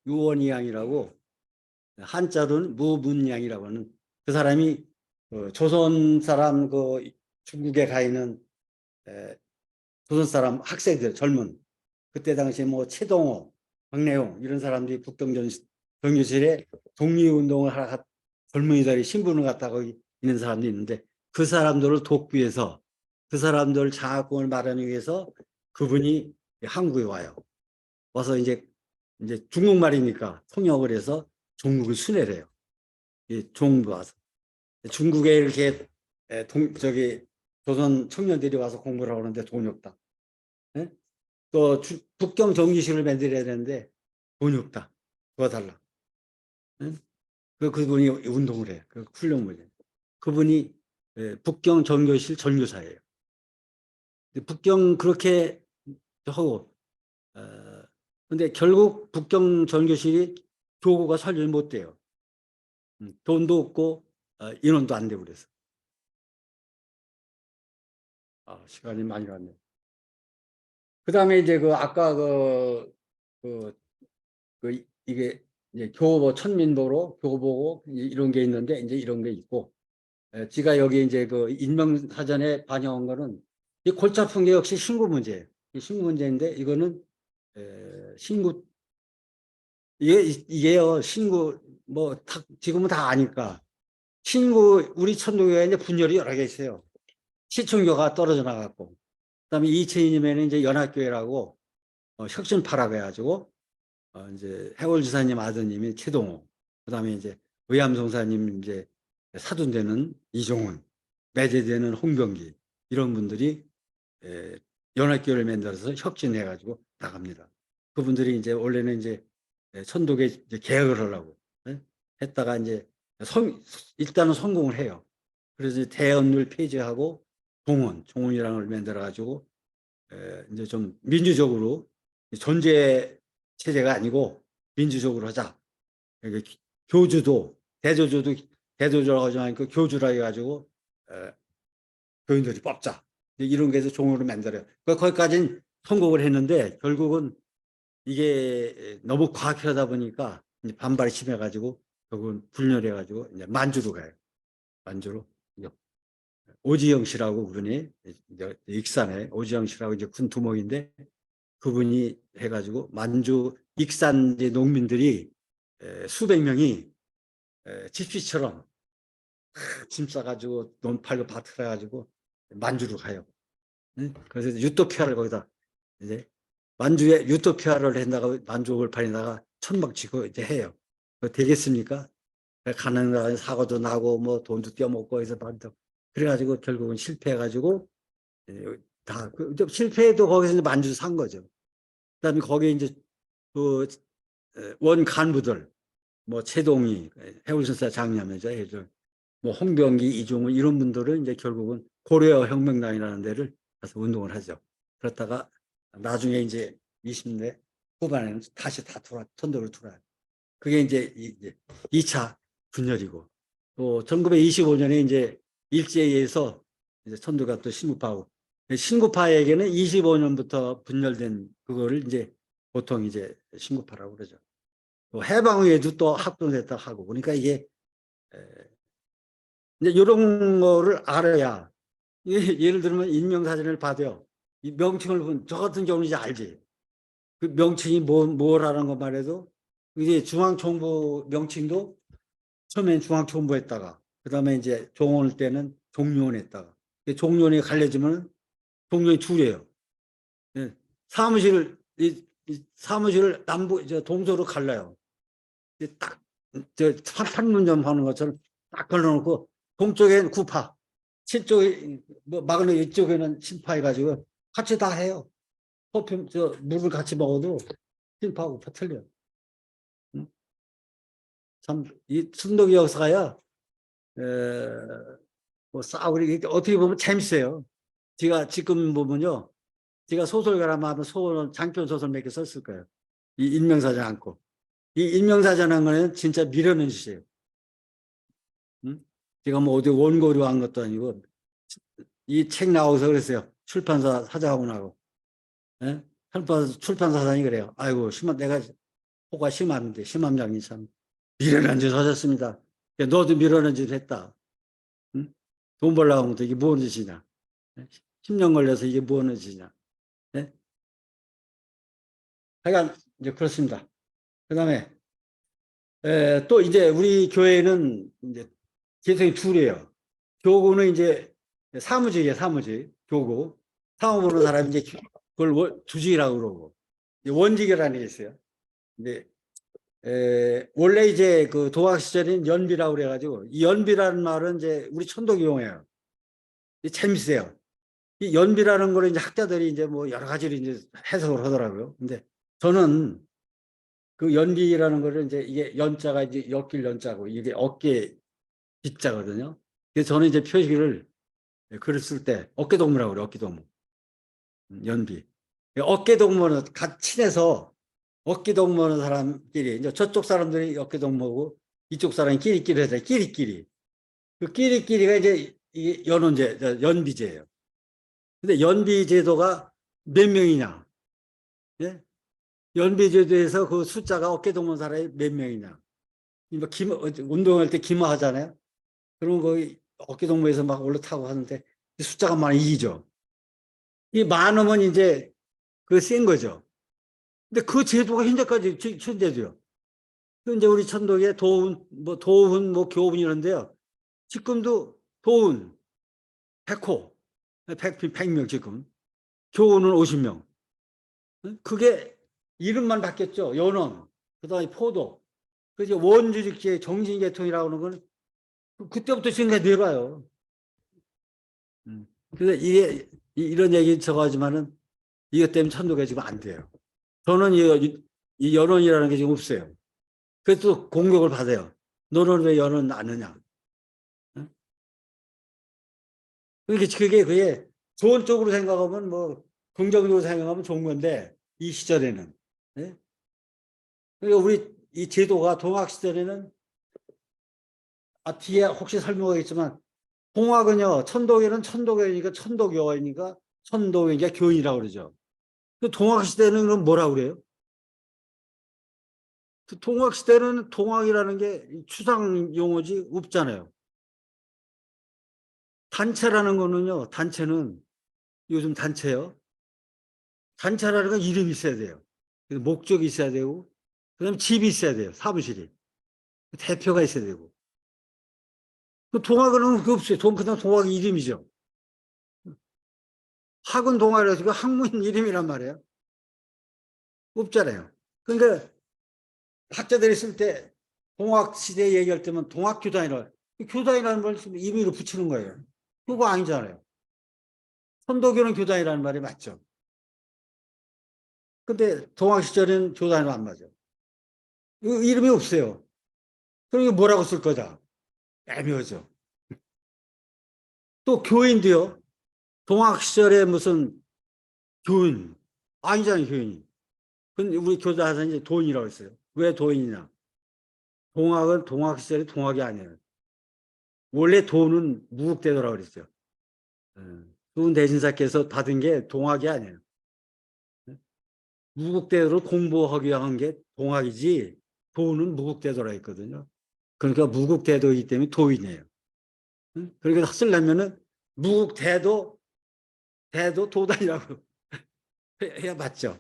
한자로는 무문양이라고 하는 그 사람이 조선 사람 중국에 가 있는 조선 사람 학생들 젊은 그때 당시에 뭐 최동호, 박래용 이런 사람들이 북경 정교실에 독립운동을 하러 젊은이들이 신분을 갖다가 있는 사람도 있는데 그 사람들을 돕기 위해서 그 사람들 장학금을 마련하기 위해서 그분이 한국에 와요. 와서 이제 중국말이니까 통역을 해서 종국을 순회래요. 이 종부 와서 중국에 이렇게 저기 조선 청년들이 와서 공부를 하는데 돈이 없다. 예? 또 북경 정기식을 만들어야 되는데 돈이 없다. 도와달라. 예? 그분이 운동을 해. 그 훈련물이에요. 그분이 북경 정교실 전교사예요. 북경 그렇게 하고 근데 결국 북경 전교실이 교구가 설립 못 돼요. 돈도 없고 인원도 안 되고 그래서 시간이 많이 갔네요. 그다음에 이제 그 아까 그, 이게 이제 교보 천민보로 교보고 이런 게 있는데 이제 이런 게 있고 제가 여기 이제 그 인명사전에 반영한 거는 이 골치 아픈 게 역시 신고 문제예요. 이 신고 문제인데 이거는 신고 이게요 신고 뭐 지금은 다 아니까 신고 우리 천도교에 이제 분열이 여러 개 있어요. 시청교가 떨어져 나갔고 그다음에 2002년에는 이제 연합교회라고 혁신파라고 해가지고 이제 해월지사님 아드님이 최동호, 그다음에 이제 의암성사님 이제 사돈되는 이종훈, 매제되는 홍병기 이런 분들이 연합교회를 만들어서 혁신해가지고 나갑니다. 그분들이 이제 원래는 이제 천독에 이제 개혁을 하려고 했다가 이제 일단은 성공을 해요. 그래서 대언을 폐지하고 종원이라는 걸 만들어가지고 이제 좀 민주적으로 존재 체제가 아니고 민주적으로 하자. 교주도 대조조라고 하지 않고 교주라 해가지고 교인들이 뽑자. 이런 게서 종으로 만들어요. 거기까지는 성공을 했는데 결국은 이게 너무 과하게 하다 보니까 이제 반발이 심해가지고 결국은 분열해가지고 이제 만주로 가요. 만주로. 오지영 씨라고 그분이 익산에 오지영 씨라고 이제 군 두목인데 그분이 해가지고 만주 익산 이제 농민들이 수백 명이 집시처럼 짐 싸가지고 논 팔고 밭을 해가지고 만주로 가요. 그래서 유토피아를 거기다 이제 만주에 유토피아를 한다고 만주 올판에다가 천막 치고 이제 해요. 되겠습니까? 가는 사고도 나고 뭐 돈도 떼어먹고 해서 반도 그래가지고 결국은 실패해가지고 다 실패해도 거기서 만주 산 거죠. 그다음에 거기에 이제 그 원 간부들 뭐 최동희 해울선사 장녀면서 해줘 뭐 홍병기 이종훈 이런 분들은 이제 결국은 고려 혁명당이라는 데를 가서 운동을 하죠. 그렇다가 나중에 이제 20대 후반에는 다시 다 천도를 돌아요. 그게 이제 2차 분열이고 또 1925년에 이제 일제에서 이제 천도가 또 신구파고 신구파에게는 25년부터 분열된 그거를 이제 보통 이제 신구파라고 그러죠. 또 해방 후에도 또 합동됐다 하고 그러니까 이게 이제 이런 거를 알아야 예를 들면 인명사전을 봐도요. 이 명칭을 본 저 같은 경우는 이제 알지. 그 명칭이 뭐라는 것만 해도 이제 중앙정부 명칭도 처음엔 중앙정부 했다가 그다음에 이제 종원할 때는 종료원 했다가 종료원이 갈려지면 종료원이 둘이에요. 예. 사무실을 사무실을 남부 동서로 갈라요. 딱저 판문점 하는 것처럼 딱 걸어놓고 동쪽엔 구파,西쪽에 뭐 마그네 이쪽에는 신파 해가지고 같이 다 해요. 커피 물을 같이 먹어도 신파하고 다 틀려. 응? 참이 순덕이 역사가요. 뭐 싸우고 이렇게 어떻게 보면 재밌어요. 제가 지금 보면요. 제가 소설가라면 소설 장편 소설 몇 개 썼을 거예요. 이 인명사전 않고 이 인명사전한 거는 진짜 미련한 짓이에요. 응? 제가 뭐 어디 원고료 한 것도 아니고 이 책 나오서 그랬어요. 출판사 사장하고 나고. 예? 출판사 사장이 그래요. 아이고 내가 호가 심한데 심함장이 참 미련한 짓 하셨습니다. 너도 미련한 짓 했다. 응? 돈 벌려고 하면 이게 무슨 짓이냐. 10년 걸려서 이게 무슨 짓이냐. 예? 하여간 이제 그렇습니다. 그 다음에 또 이제 우리 교회는 이제 개성이 둘이에요. 교구는 이제 사무직이에요, 사무직. 교구. 사무 보는 사람이 이제 그걸 주직이라고 그러고. 원직이라는 게 있어요. 근데 원래 이제 그 도학 시절인 연비라고 그래가지고 이 연비라는 말은 이제 우리 천독이 용어예요. 재밌어요. 이 연비라는 거를 이제 학자들이 이제 뭐 여러 가지로 이제 해석을 하더라고요. 근데 저는 그 연비라는 거를 이제 이게 연자가 이제 엮일 연자고 이게 어깨 빗자거든요. 그래서 저는 이제 표시를 글을 쓸 때 어깨동무라고 그래요. 어깨동무. 연비. 어깨동무는 같이 친해서 어깨동무하는 사람끼리 이제 저쪽 사람들이 어깨동무하고 이쪽 사람이 끼리끼리 하잖아요. 끼리끼리. 그 끼리끼리가 이제 이게 연원제, 연비제예요. 근데 연비제도가 몇 명이냐? 예? 연비제도에서 그 숫자가 어깨동무하는 사람이 몇 명이냐? 뭐 운동할 때 기마하잖아요. 그러면 거기 어깨동무에서 막 올라타고 하는데 숫자가 많이 이기죠. 이 많으면 이제 그 센 거죠. 근데 그 제도가 현재까지 존재돼요. 이제 우리 천독에 도운, 뭐 교훈 이런데요. 지금도 도운, 백호, 100명 지금. 교훈은 50명. 그게 이름만 바뀌었죠. 연원, 그 다음에 포도. 그래서 원주직제 정신계통이라고 하는 건 그때부터 지금까지 내려와요. 그래서 이게 이런 얘기 저거하지만은 이것 때문에 천도가 지금 안 돼요. 저는 이 연원이라는 게 지금 없어요. 그래서 또 공격을 받아요. 너는 왜 연원 안 하냐? 그게 좋은 쪽으로 생각하면 뭐 긍정적으로 생각하면 좋은 건데 이 시절에는 네? 그러니까 우리 이 제도가 동학 시절에는 뒤에 혹시 설명하겠지만 동학은요 천도교는 천도교니까 천도교이니까 천도교니까 교인이라고 그러죠. 그 동학 시대는 그럼 뭐라고 그래요? 그 동학 시대는 동학이라는 게 추상 용어지 없잖아요. 단체라는 거는요 단체는 요즘 단체요. 단체라는 건 이름이 있어야 돼요. 목적이 있어야 되고 그다음에 집이 있어야 돼요. 사무실이. 대표가 있어야 되고. 그 동학은 그거 없어요. 그냥 동학 이름이죠. 학은 동학이라서 그 학문 이름이란 말이에요. 없잖아요. 그러니까 학자들이 쓸 때 동학 시대 얘기할 때면 동학교단이라 교단이라는 걸 임의로 붙이는 거예요. 그거 아니잖아요. 선도교는 교단이라는 말이 맞죠. 근데 동학 시절에는 교단으로 안 맞아요. 이름이 없어요. 그러니까 뭐라고 쓸 거다. 애매하죠. 또 교인도요. 동학 시절에 무슨 교인 아니잖아요, 교인이. 근데 우리 교사에서 이제 도인이라고 했어요. 왜 도인이냐? 동학은 동학 시절에 동학이 아니에요. 원래 도는 무국대도라고 그랬죠. 수은 대신사께서 받은 게 동학이 아니에요. 무국대도를 공부하기 위한 게 동학이지 도는 무국대도라 했거든요. 그러니까 무국대도이기 때문에 도인이에요. 그러니까 쓰려면은 무국대도 대도 도단이라고 해야 맞죠.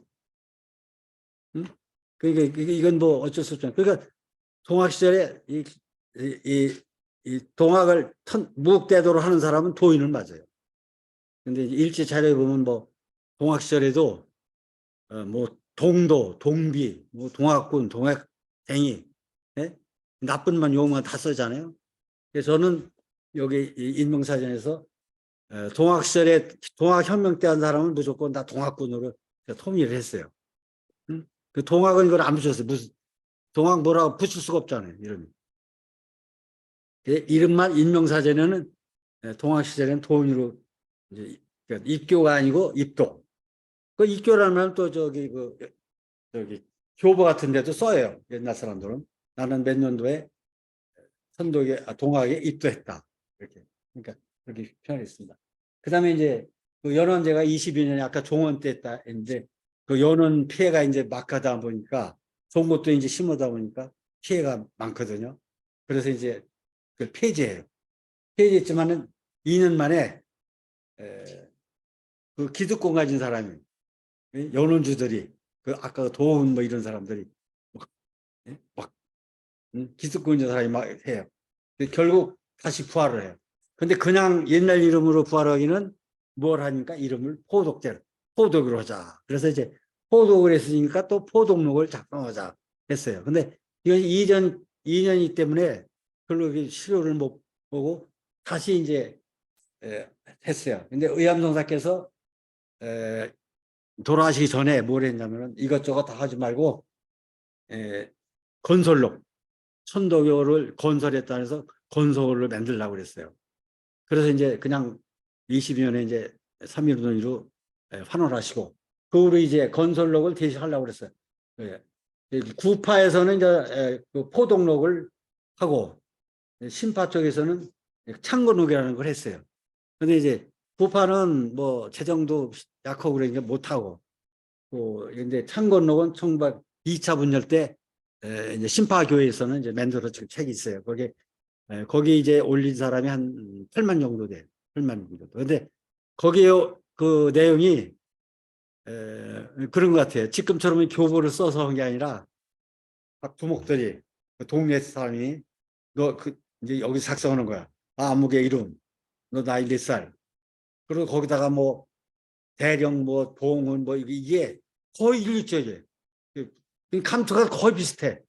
그러니까 이건 뭐 어쩔 수 없잖아요. 그러니까 동학 시절에 이 동학을 무국대도로 하는 사람은 도인을 맞아요. 근데 일제 자료에 보면 뭐 동학 시절에도 뭐 동도, 동비, 뭐 동학군, 동학생이 예? 나쁜만 용어만 다 쓰잖아요. 그래서 저는 여기 인명사전에서 동학 시절에 동학혁명 때 한 사람은 무조건 다 동학군으로 통일을 했어요. 그 동학은 이걸 안 붙였어요. 무슨 동학 뭐라고 붙일 수가 없잖아요. 이름이. 이름만 인명사전에는 동학 시절에는 도인으로 이제 그러니까 입교가 아니고 입도. 그 입교라면 또 저기 교보 같은 데도 써요. 옛날 사람들은 나는 몇 년도에 동학에 입도했다. 이렇게. 그러니까 그렇게 표현했습니다. 그다음에 이제 그 연원제가 22년에 아까 종원 때 했다 했는데 그 연원 피해가 이제 막 가다 보니까 좋은 것도 이제 심하다 보니까 피해가 많거든요. 그래서 이제 그 폐지해요. 폐지했지만은 2년 만에 그 기득권 가진 사람이 연원주들이 그 아까 도운 뭐 이런 사람들이 막 기득권 있는 사람이 막 해요. 결국 다시 부활을 해요. 근데 그냥 옛날 이름으로 부활하기는 뭘 하니까 이름을 포독으로 하자. 그래서 이제 포독을 했으니까 또 포독록을 작성하자 했어요. 근데 이건 2년이기 때문에 별로 치료를 못 보고 다시 이제 했어요. 근데 의암성사께서 돌아가시기 전에 뭘 했냐면은 이것저것 다 하지 말고 건설로 천도교를 건설했다 해서 건설을 만들려고 그랬어요. 그래서 이제 그냥 22년에 이제 3.15로 환원하시고 그 후로 이제 건설록을 대신 하려고 그랬어요. 예. 구파에서는 이제 그 포동록을 하고 신파 쪽에서는 창건록이라는 걸 했어요. 근데 이제 구파는 뭐 재정도 약하고 그러니까 못하고 근데 창건록은 2차 분열 때 이제 신파교회에서는 이제 만들어진 책이 있어요. 거기 이제 올린 사람이 한 8만 정도 돼요. 8만 정도. 근데 거기에 그 내용이 그런 것 같아요. 지금처럼 교보를 써서 한 게 아니라 각 두목들이 그 동네 사람이 너 이제 여기 작성하는 거야. 아무개 이름, 너 나이 몇 살. 그리고 거기다가 뭐 대령 뭐 봉은 뭐 이게 거의 일률적이에요. 감투가 거의 비슷해.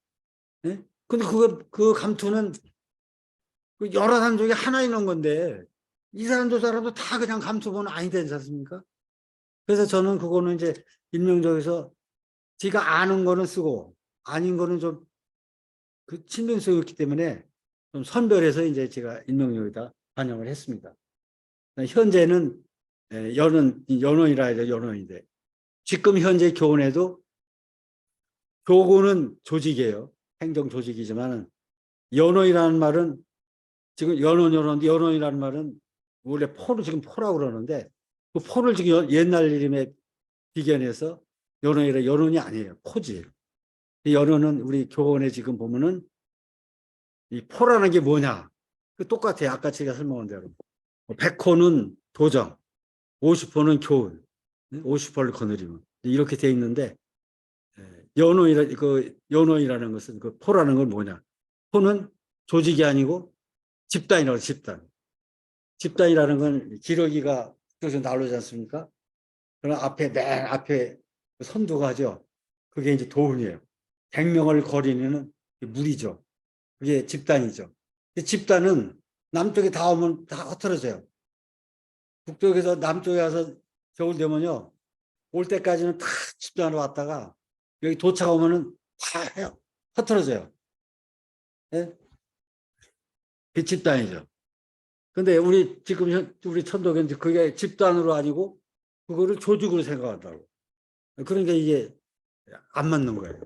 예? 근데 그 감투는 그 여러 사람 중에 하나 있는 건데 이 사람 저 사람도 다 그냥 감투보는 아니 되지 않습니까? 그래서 저는 그거는 이제 일명적에서 지가 아는 거는 쓰고 아닌 거는 좀 그 신빙성이 있기 때문에 좀 선별해서 이제 제가 일명적에다 반영을 했습니다. 현재는 연원이라 해서 연원인데 지금 현재 교원에도 교구는 조직이에요. 행정 조직이지만은 연원이라는 말은 지금 연원이라는 말은 원래 포를 지금 포라고 그러는데 그 포를 지금 옛날 이름에 비견해서 연원이 아니에요. 포지. 연원은 우리 교원에 지금 보면은 이 포라는 게 뭐냐? 그 똑같아요. 아까 제가 설명한 대로. 100호는 도정, 50호는 교훈, 50호를 거느리면 이렇게 돼 있는데 연원이라는 것은 그 포라는 건 뭐냐? 포는 조직이 아니고 집단이라고 집단. 집단이라는 건 기러기가 여기서 나오지 않습니까? 그럼 맨 앞에 선두가 하죠. 그게 이제 도훈이에요. 100명을 거리는 무리죠. 그게 집단이죠. 집단은 남쪽에 다 오면 다 흩어져요. 북쪽에서 남쪽에 와서 겨울 되면요. 올 때까지는 다 집단으로 왔다가 여기 도착하면은 다 해요. 흩어져요. 네? 그 집단이죠. 근데 우리 지금 우리 천도교는 그게 집단으로 아니고 그거를 조직으로 생각한다고. 그러니까 이게 안 맞는 거예요.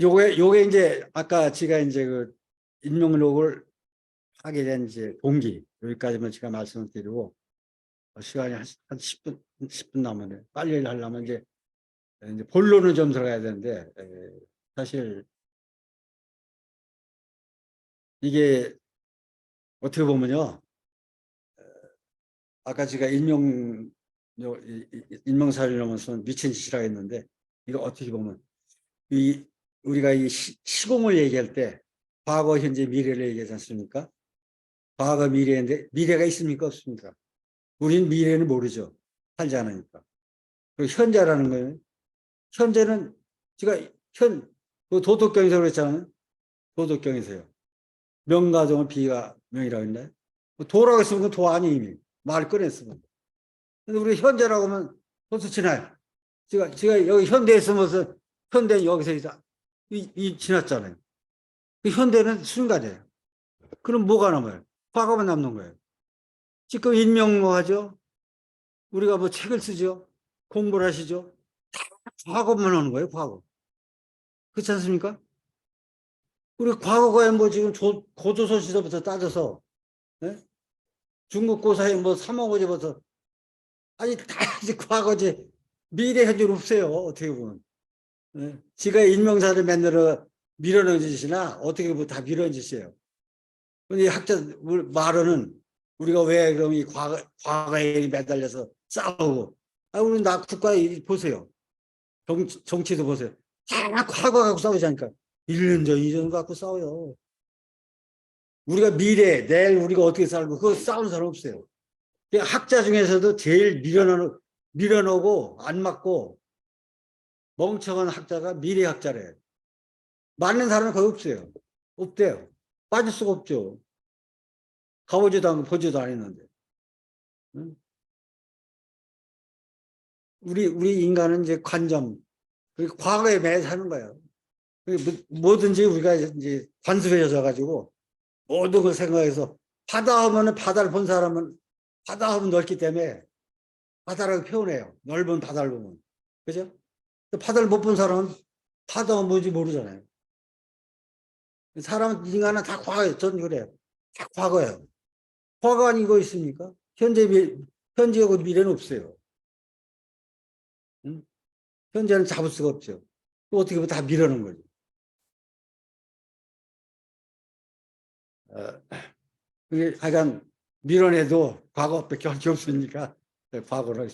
요게 이제 아까 제가 이제 그 인명록을 하게 된 이제 동기 여기까지만 제가 말씀을 드리고 시간이 한 10분 남았네. 빨리 하려면 이제 본론은 좀 들어가야 되는데 사실 이게 어떻게 보면요. 아까 제가 일명사를 넘어서 미친 짓이라고 했는데 이거 어떻게 보면 우리가 이 시공을 얘기할 때 과거, 현재, 미래를 얘기하지 않습니까? 과거, 미래인데 미래가 있습니까? 없습니까? 우리는 미래는 모르죠. 살지 않으니까. 그리고 현재라는 거예요. 현재는 제가 그 도덕경에서 그랬잖아요. 도덕경에서요. 명가정을 비가 명이라고 했나요? 도라고 했으면 그 도 아니 이미 말 꺼냈으면. 근데 우리 현재라고 하면 벌써 지나요. 제가 여기 현대에 있으면서 현대는 여기서 지났잖아요. 그 현대는 순간이에요. 그럼 뭐가 남아요? 과거만 남는 거예요. 지금 인명로 하죠. 우리가 뭐 책을 쓰죠. 공부를 하시죠. 과거만 하는 거예요. 과거. 그렇지 않습니까? 우리 과거에 뭐 지금 고조선 시대부터 따져서 예? 중국 고사에 뭐 삼왕오제부터 아니 다 이제 과거지 미래 현재는 없어요. 어떻게 보면 예? 지가 인명사를 만들어 밀어넣은 짓이나 어떻게 보면 다 밀어넣은 짓이에요. 근데 학자 말은 우리가 왜 그럼 이 과거에 매달려서 싸우고 우리 나 국가에 보세요. 정치도 보세요. 다 과거 갖고 싸우자니까 1년 전, 2년 갖고 싸워요. 우리가 내일 우리가 어떻게 살고 그거 싸우는 사람 없어요. 학자 중에서도 제일 밀어넣고 안 맞고 멍청한 학자가 미래학자래. 맞는 사람은 거의 없어요. 없대요. 빠질 수가 없죠. 가보지도 않고 보지도 않았는데. 응? 우리 인간은 이제 관점, 그리고 과거에 매여 사는 거예요. 뭐든지 우리가 이제 관습해져 가지고 모든 걸 생각해서 바다 하면은 바다를 본 사람은 바다 하면 넓기 때문에 바다라고 표현해요. 넓은 바다를 보면. 그죠? 바다를 못 본 사람은 바다가 뭔지 모르잖아요. 인간은 다 과거예요. 전 그래요. 다 과거예요. 과거 아니고 있습니까? 현재하고 미래는 없어요. 응? 현재는 잡을 수가 없죠. 또 어떻게 보면 다 미루는 거죠. 어, 그게 하여간 밀어내도 과거밖에 할 게 없으니까 과거를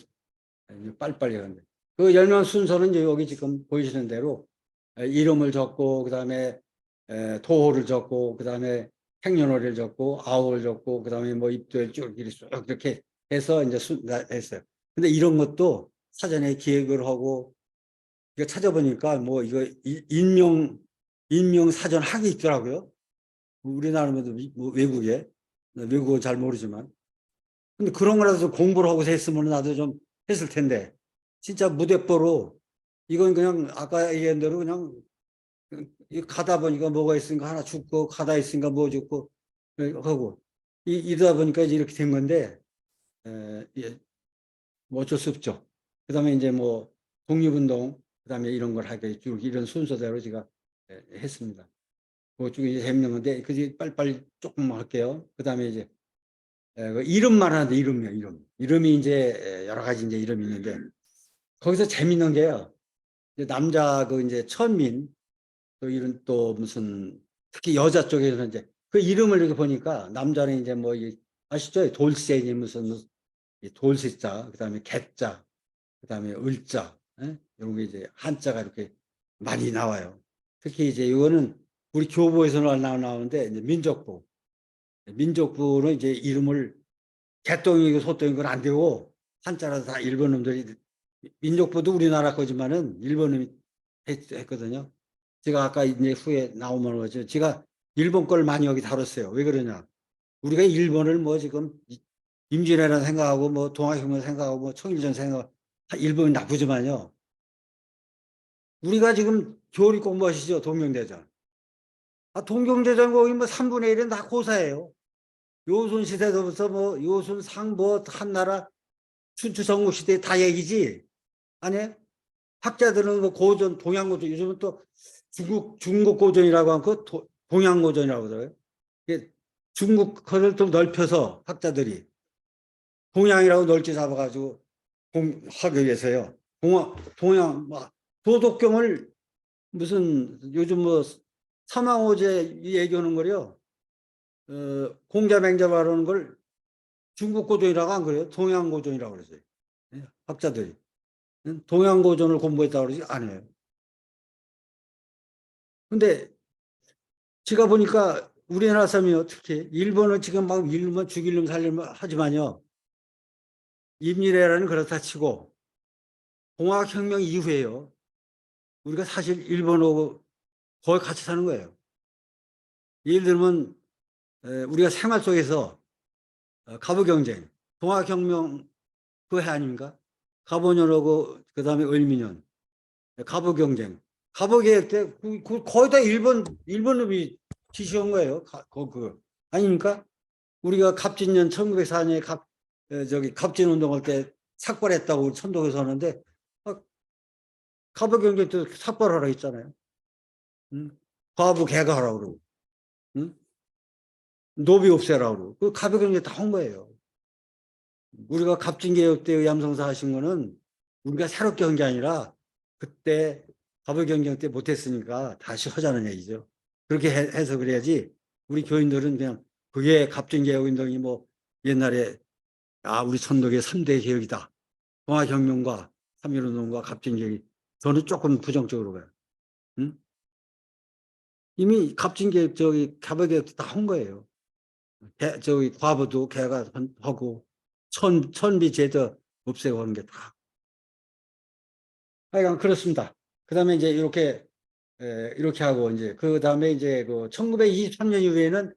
빨리빨리 하는데 그 열명 순서는 이제 여기 지금 보이시는 대로 이름을 적고 그다음에 도호를 적고 그다음에 행년월일 적고 아우를 적고 그다음에 뭐 입도일 쭉 이렇게 해서 이제 했어요. 근데 이런 것도 사전에 기획을 하고 이거 찾아보니까 뭐 이거 인명 사전 학이 있더라고요. 우리나라도 뭐 외국에 외국어 잘 모르지만 근데 그런 거라도 공부를 하고 했으면 나도 좀 했을 텐데 진짜 무대뽀로 이건 그냥 아까 얘기한 대로 그냥 가다 보니까 뭐가 있으니까 하나 죽고 가다 있으니까 뭐 죽고 하고 이러다 보니까 이제 이렇게 된 건데 예, 뭐 어쩔 수 없죠. 그다음에 이제 뭐 독립운동 그다음에 이런 걸 하게 쭉 이런 순서대로 제가 했습니다. 그쭉 이제 해명인데 그지 빨리빨리 조금 할게요. 그다음에 이제 그 이름만 하는데 이름이요, 이름. 이름이 이제 여러 가지 이제 이름이 있는데 거기서 재밌는 게요. 이제 남자 그 이제 천민 또 이런 또 무슨 특히 여자 쪽에서는 이제 그 이름을 이렇게 보니까 남자는 이제 뭐 아시죠? 돌쇠니 무슨 돌쇠자, 그다음에 개자, 그다음에 을자, 이런 게 이제 한자가 이렇게 많이 나와요. 특히 이제 이거는 우리 교보에서는 나오는데 이제 민족부는 이제 이름을 개똥이고 소똥인 건 안 되고 한자라서 다 일본 놈들이 민족부도 우리나라 거지만은 일본 놈이 했거든요. 제가 아까 이제 후에 나오면 거죠. 제가 일본 걸 많이 여기 다뤘어요. 왜 그러냐? 우리가 일본을 뭐 지금 임진왜란 생각하고 뭐 동아혁명 생각하고 뭐 청일전 생각 일본이 나쁘지만요. 우리가 지금 교리 공부하시죠? 동경대전. 동경대전 거기 뭐 3분의 1은 다 고사예요. 요순 시대부터 뭐 요순 상뭐 한나라 춘추 전국 시대 다 얘기지. 아니 학자들은 뭐 고전 동양고전 요즘은 또 중국 고전이라고 하고 동양고전이라고 그러더라고요. 중국 거를 좀 넓혀서 학자들이 동양이라고 넓게 잡아가지고 하기 위해서요. 동양 막 도덕경을 무슨 요즘 뭐 사망호제 얘기하는 거요. 공자맹자라는 걸 중국 고전이라고 안 그래요? 동양 고전이라고 그러세요. 학자들이 동양 고전을 공부했다고 그러지 않아요. 근데 제가 보니까 우리나라 사람이 특히 일본은 지금 막 일본 죽이려면 살려면 하지만요. 임진왜란은 그렇다 치고 공화혁명 이후에요. 우리가 사실 일본하고 거의 같이 사는 거예요. 예를 들면 우리가 생활 속에서 갑오경쟁, 동학혁명 그 해 아닙니까? 갑오년하고 그다음에 을미년, 갑오경쟁. 갑오개혁 때 거의 다 일본 놈이 지시한 거예요. 아닙니까? 우리가 갑진년 1904년에 저기 갑진운동할 때 삭발했다고 천도에서 하는데 갑오경쟁 때 삭발하라 했잖아요. 응? 과부 개가하라고 그러고. 응? 노비 없애라고 그러고. 그 갑오경쟁 다 한 거예요. 우리가 갑진개혁 때 의암성사 하신 거는 우리가 새롭게 한 게 아니라 그때 갑오경쟁 때 못했으니까 다시 하자는 얘기죠. 그렇게 해서 그래야지 우리 교인들은 그냥 그게 갑진개혁운동이 뭐 옛날에 우리 천독의 3대 개혁이다. 동아혁명과 3.1운동과 갑진개혁이 저는 조금 부정적으로 봐요. 응? 이미 갑진개혁 저기 갑오개혁 다 한 거예요. 저기 과부도 개가하고 천비 제도 없애고 하는 게 다. 하여간 그렇습니다. 그다음에 이제 이렇게 하고 이제 그다음에 이제 그 1923년 이후에는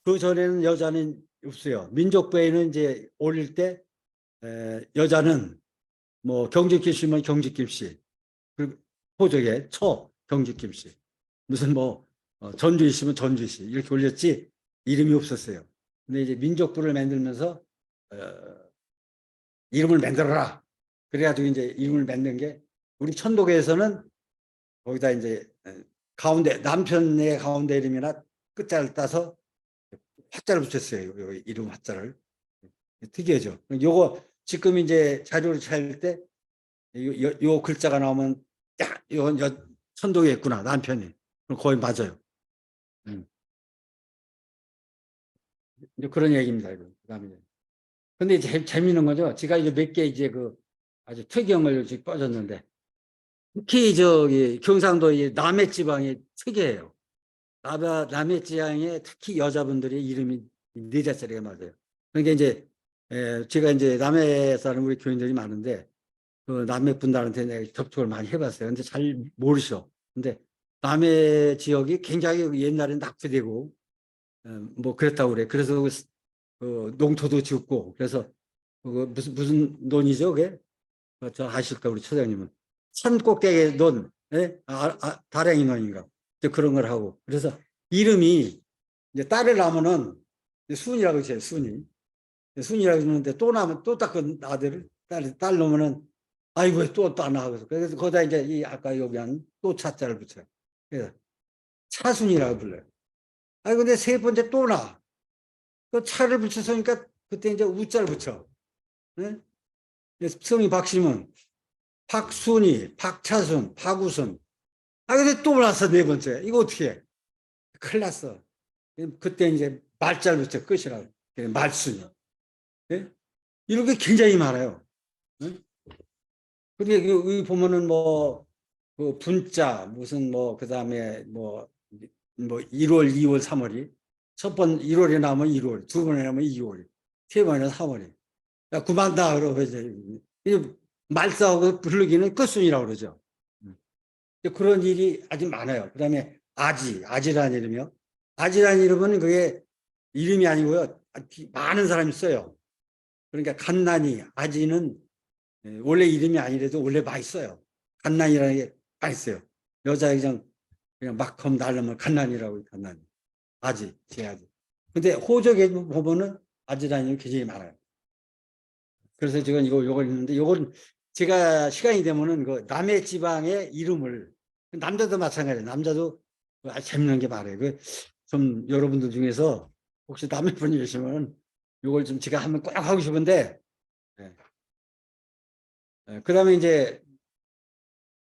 그 전에는 여자는 없어요. 민족부에는 이제 올릴 때 여자는 뭐 경직김씨면 경직김씨, 그 호적에 경직김씨, 무슨 뭐 전주 있으면 전주 씨 이렇게 올렸지 이름이 없었어요. 근데 이제 민족부를 만들면서 이름을 만들어라. 그래가지고 이제 이름을 만든 게 우리 천도교에서는 거기다 이제 가운데 남편의 가운데 이름이나 끝자를 따서 화자를 붙였어요. 요 이름 화자를. 특이하죠. 요거 지금 이제 자료를 찾을 때 요 글자가 나오면 야, 이건 천도교에 있구나. 남편이. 그럼 거의 맞아요. 이제 그런 얘기입니다. 이거. 그다음에 근데 재미있는 거죠. 제가 이제 몇 개 이제 그 아주 특이한 지금 빠졌는데 특히 저기 경상도 이 남해 지방이 특이해요. 남해 지방에 특히 여자분들의 이름이 네 자리가 맞아요. 그러니까 이제 제가 이제 남해 사는 우리 교인들이 많은데 그 남해 분들한테 내가 접촉을 많이 해봤어요. 근데 잘 모르셔. 근데 남해 지역이 굉장히 옛날에 낙후되고 뭐 그랬다고 그래. 그래서 그 농토도 짓고 그래서 그 무슨 논이죠, 그게? 저 아실까 우리 처장님은 산 꼭대기에 논, 예? 다랭이 논인가? 이제 그런 걸 하고 그래서 이름이 이제 딸을 낳으면은 순이라고 했어요. 순이라고 했는데 또 낳으면 또 닦은 아들을 딸 놓으면은 아이고 또 낳아 그래서 거기다 이제 이 아까 여기 한 또 차자를 붙여요. 그래서 차순이라고 불러요. 아 근데 세 번째 또 낳아. 그 차를 붙였으니까 그때 이제 우자를 붙여. 네? 성이 박심은, 박순이, 박차순, 박우순. 아, 근데 또 올랐어, 네 번째. 이거 어떻게 해? 큰일 났어. 그때 이제 말자를 붙여, 끝이라고. 말순이. 네? 이런 게 굉장히 많아요. 네? 근데 여기 보면은 뭐, 그 분자, 무슨 뭐, 그 다음에 뭐 1월, 2월, 3월이. 첫 번 1월에 나오면 1월, 두 번에 나오면 2월, 세 번에 3월이. 야, 그만다, 그러고 이제. 말싸하고 부르기는 끝순이라고 그러죠. 그런 일이 아주 많아요. 그 다음에 아지라는 이름이요. 아지라는 이름은 그게 이름이 아니고요. 많은 사람이 써요. 그러니까 갓난이, 아지는 원래 이름이 아니래도 원래 많이 써요. 갓난이라는 게 많이 써요. 여자 그냥 막 하면 날르면 갓난이라고 갓난이. 제 아지. 근데 호적에 보면은 아지라는 이름이 굉장히 많아요. 그래서 지금 요걸 읽는데 요건 제가 시간이 되면은 그 남해 지방의 이름을 남자도 마찬가지예요. 남자도 아주 재밌는 게 많아요. 좀 여러분들 중에서 혹시 남해 분이 계시면 요걸 좀 제가 한번 꼭 하고 싶은데 그다음에 이제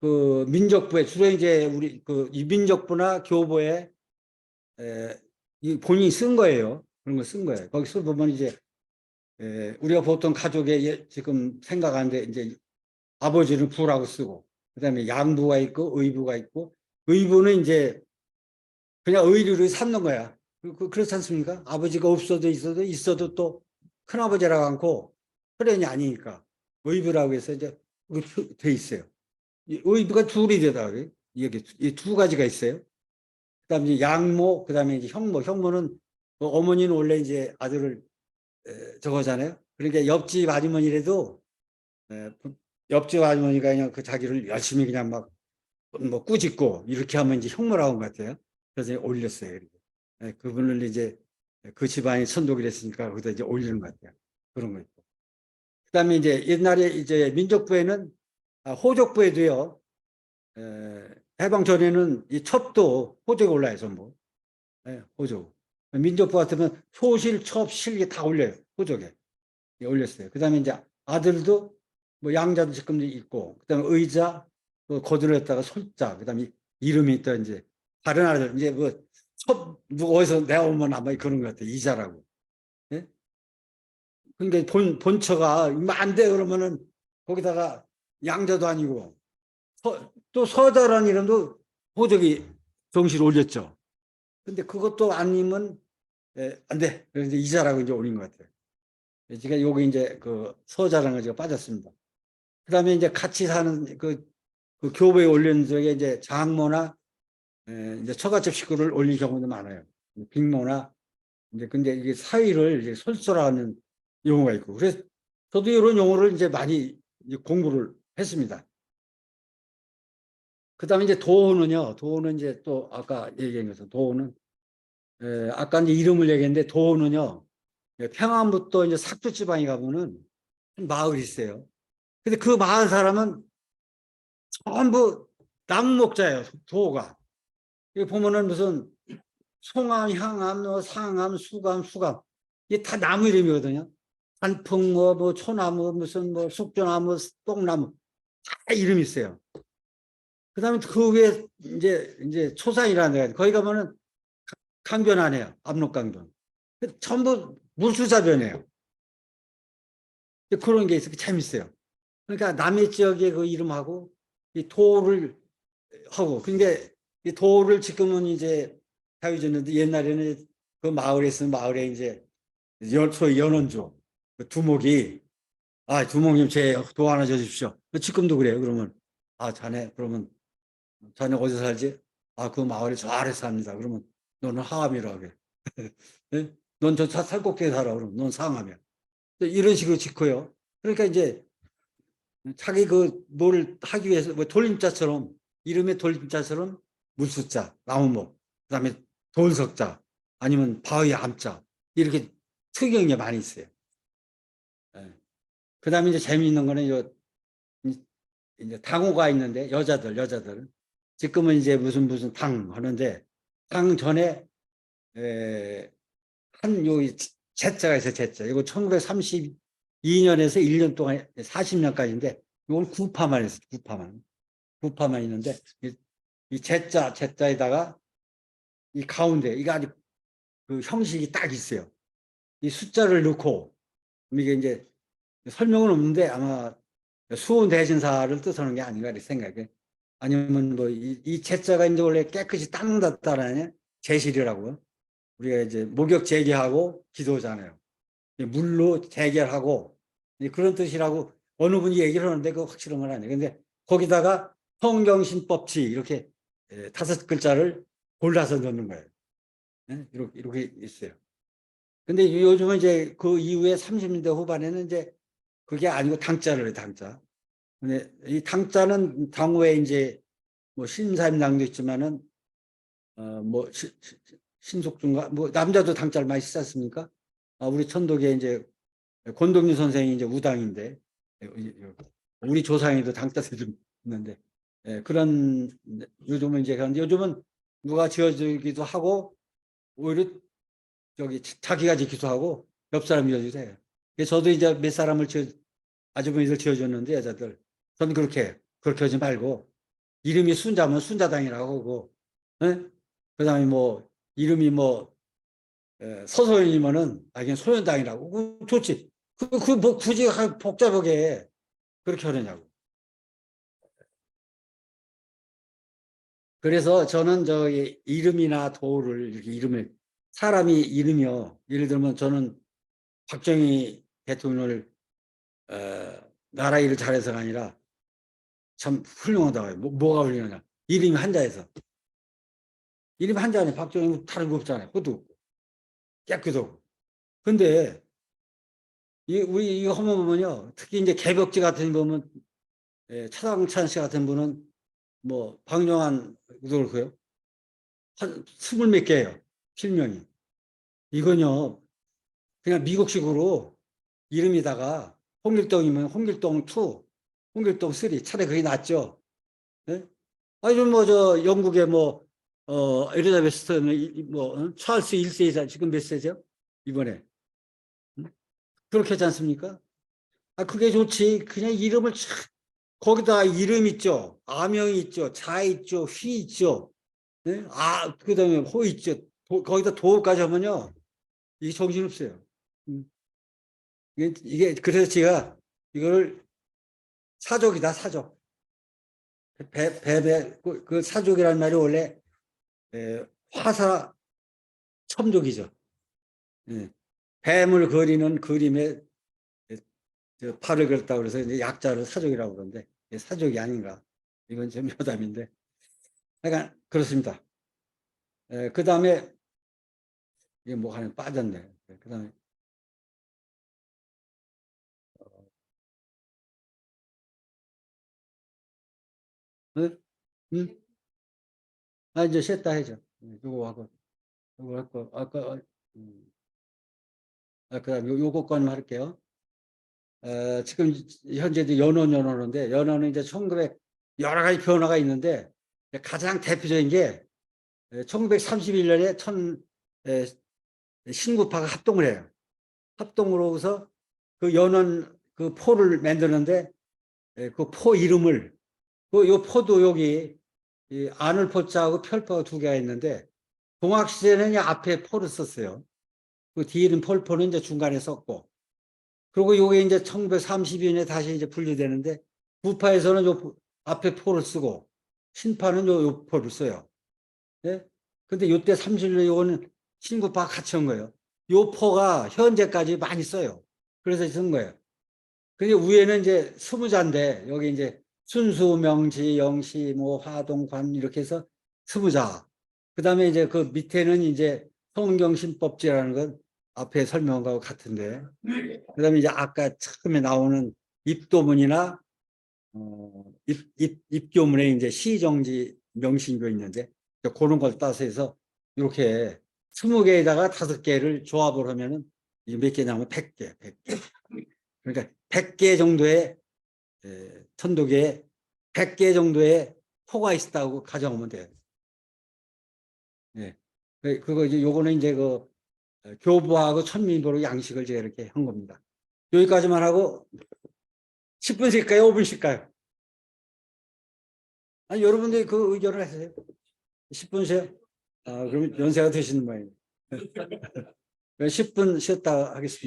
그 민족부에 주로 이제 우리 그 이 민족부나 교보에 이 본인이 쓴 거예요. 그런 거 쓴 거예요. 거기서 보면 이제 우리가 보통 가족에 지금 생각하는데 이제 아버지는 부라고 쓰고 그다음에 양부가 있고 의부가 있고 의부는 이제 그냥 의류를 삼는 거야. 그렇지 않습니까? 아버지가 없어도 있어도 또 큰아버지라고 않고 혈연이 아니니까 의부라고 해서 이제 돼 있어요. 의부가 둘이 되다. 이게 두 가지가 있어요. 그다음에 이제 양모, 그다음에 이제 형모는 어머니는 원래 이제 아들을 저거잖아요. 그러니까 옆집 아주머니라도 옆집 아주머니가 그냥 그 자기를 열심히 그냥 막 뭐 꾸짖고 이렇게 하면 이제 형모라고 한 것 같아요. 그래서 올렸어요. 그분을 이제 그 집안이 천독이 됐으니까 거기다 이제 올리는 것 같아요. 그런 거 있고. 그다음에 이제 옛날에 이제 민족부에는 호족부에도요. 해방 전에는 이 첩도 호족에 올라요, 전부. 호족. 민족부 같으면 소실, 첩, 실기 다 올려요. 호족에. 올렸어요. 그다음에 이제 아들도 뭐 양자도 지금 있고, 그다음에 의자, 그 거들었다가 솔자, 그다음에 이름이 또 이제 다른 아들 이제 누가 어디서 내가 오면 아마 그런 것 같아. 이자라고. 예? 그러니까 본처가 안 돼 그러면은 거기다가 양자도 아니고 또 서자라는 이름도 호적이 정시를 올렸죠. 근데 그것도 아니면 안 돼. 그래서 이제 이자라고 이제 올린 것 같아요. 제가 여기 이제 그 서자라는 거 제가 빠졌습니다. 그다음에 이제 같이 사는 그 그 교보에 올리는 적에 이제 장모나 이제 처갓집 식구를 올릴 경우도 많아요. 빅모나 이제 근데 이게 사위를 이제 솔솔하는 용어가 있고 그래서 저도 이런 용어를 이제 많이 이제 공부를 했습니다. 그다음에 이제 도호는요. 도호는 이제 또 아까 얘기한 것처럼 도호는 아까 이제 이름을 얘기했는데 도호는요. 평안부터 이제 삭주 지방에 가보면 마을이 있어요. 근데 그 마을 사람은 전부 나무 목자예요. 도호가. 여기 보면은 무슨 송암, 향암, 뭐 상암, 수감, 수감 이게 다 나무 이름이거든요. 단풍, 뭐 초나무, 무슨 뭐 숙주나무, 똥나무 다 이름이 있어요. 그다음에 그 위에 이제 초산이라는 데가 거기 가면은 강변 안 해요. 압록강변. 전부 물수자변이에요. 그런 게 있어 재밌어요. 그러니까 남의 지역의 그 이름하고 이 도를 하고 그러니까 이 도를 지금은 이제 사회졌는데 옛날에는 그 마을에 있으면 마을에 이제 소위 연원주 그 두목이 두목님 제 도 하나 줘주십시오. 지금도 그래요. 그러면 자네 그러면 자네 어디서 살지? 그 마을에 저 아래 삽니다. 그러면 너는 하암이라고 해. 네? 넌저 살꼭지에 살아. 그러면 넌 상암이야. 이런 식으로 짓고요. 그러니까 이제 자기 그 뭘 하기 위해서 뭐 돌림자처럼 이름의 돌림자처럼 물수자, 나무목, 그다음에 돌석자 아니면 바위 암자 이렇게 특이한 게 많이 있어요. 예. 그다음에 이제 재미있는 거는 이제 당호가 있는데 여자들 지금은 이제 무슨 당 하는데 당 전에 한요 제자가 있어요. 제자 이거 1932년에서 1년 동안 40년까지인데 이건 구파만 했어요. 구파만 있는데 이 제자에다가 이 가운데 이게 아주 그 형식이 딱 있어요. 이 숫자를 넣고 이게 이제 설명은 없는데 아마 수호 대신사를 뜻하는 게 아닌가 이렇게 생각해. 아니면 뭐 이 제자가 이제 원래 깨끗이 닦는다라는 제실이라고요. 우리가 이제 목욕 재개하고 기도잖아요. 물로 재결하고 그런 뜻이라고 어느 분이 얘기를 하는데 그 확실한 건 아니에요. 근데 거기다가 성경신법치 이렇게 5글자를 골라서 넣는 거예요. 이렇게 있어요. 근데 요즘은 이제 그 이후에 30년대 후반에는 이제 그게 아니고 당자를 해요, 당자. 근데 이 당자는 당후에 이제 뭐 신사임당도 있지만은 뭐 신속중가 뭐 남자도 당자를 많이 쓰지 않습니까? 우리 천독에 이제 권동윤 선생이 이제 우당인데 우리 조상에도 당자세 좀 있는데 그런 요즘은 이제 그런데 요즘은 누가 지어주기도 하고 오히려 저기 자기가 지기도 하고 옆 사람이 지어주세요. 저도 이제 몇 사람을 아주머니들 지어줬는데 여자들 저는 그렇게 하지 말고 이름이 순자면 순자당이라고 하고 그다음에 뭐 이름이 뭐 서소연이면은 그냥 소연당이라고 좋지. 뭐 굳이 복잡하게 그렇게 하느냐고. 그래서 저는 저 이름이나 도를 이렇게 이름을 사람이 이름이요. 예를 들면 저는 박정희 대통령을 나라 일을 잘해서가 아니라 참 훌륭하다고 해요. 뭐가 훌륭하냐. 이름이 한자에서. 이름이 한자네. 박정희 다른 거 없잖아요. 그것도 깨끗하고. 근데 우리 이거 한번 보면요. 특히 이제 개벽지 같은 거 보면 차상찬 씨 같은 분은 뭐 박용환 그렇고요. 한 스물 몇 개예요. 필명이. 이건요. 그냥 미국식으로 이름에다가 홍길동이면 홍길동 2, 홍길동 3 차라리 그게 낫죠. 네? 아니 뭐저 영국의 뭐 엘리자베스 뭐 찰스 1세이자 지금 몇 세죠? 이번에 그렇게 하지 않습니까? 그게 좋지. 그냥 이름을 거기다 이름 있죠. 아명이 있죠. 자 있죠. 휘 있죠. 네? 그다음에 호 있죠. 거기다 도까지 하면요. 이게 정신없어요. 음. 그래서 제가 이거를 사족이다, 사족. 그 사족이라는 말이 원래 화사 첨족이죠. 예. 뱀을 그리는 그림에 팔을 그렸다고 그래서 이제 약자를 사족이라고 그러는데 사족이 아닌가. 이건 제 묘담인데. 약간 그렇습니다. 그 다음에 이게 뭐 하나 빠졌네. 그 다음에 응? 응? 아 이제 셋다 해줘. 요거 하고 요거 할거 아까 그다음 요거까지만 할게요. 지금 현재 이제 연원인데 연원은 이제 1900 여러 가지 변화가 있는데 가장 대표적인 게 1931년에 신구파가 합동을 해요. 합동으로 해서 그 연원 그 포를 만드는데 그 포 이름을 요 포도 여기 이 안을 포자하고 별포가 두 개가 있는데 동학 시대는 앞에 포를 썼어요. 그 뒤에는 펄포는 이제 중간에 썼고 그리고 요게 이제 1932년에 다시 이제 분리되는데 구파에서는 요 앞에 포를 쓰고 신파는 요 포를 써요. 예? 근데 요때 30년 요거는 신구파 같이 한 거예요. 요 포가 현재까지 많이 써요. 그래서 쓴 거예요. 근데 위에는 이제 20자인데 여기 이제 순수, 명시, 영시, 뭐 화동, 관 이렇게 해서 20자. 그다음에 이제 그 밑에는 이제 성경신법지라는 건 앞에 설명한 거하고 같은데 그다음에 이제 아까 처음에 나오는 입도문이나 입교문에 이제 시정지 명신교 있는데 그런 걸 따서 해서 이렇게 20개에다가 5개를 조합을 하면은 몇 개냐면 100개, 100개. 그러니까 100개 정도의 천도교에 100개 정도의 포가 있다고 가정하면 돼요. 예. 그거 이제 요거는 이제 그 교부하고 천민보로 양식을 제가 이렇게 한 겁니다. 여기까지만 하고 10분 쉴까요? 5분 쉴까요? 아니, 여러분들이 그 의견을 하세요. 10분 쉬어요? 그러면 연세가 되시는 모양이에요. 10분 쉬었다 하겠습니다.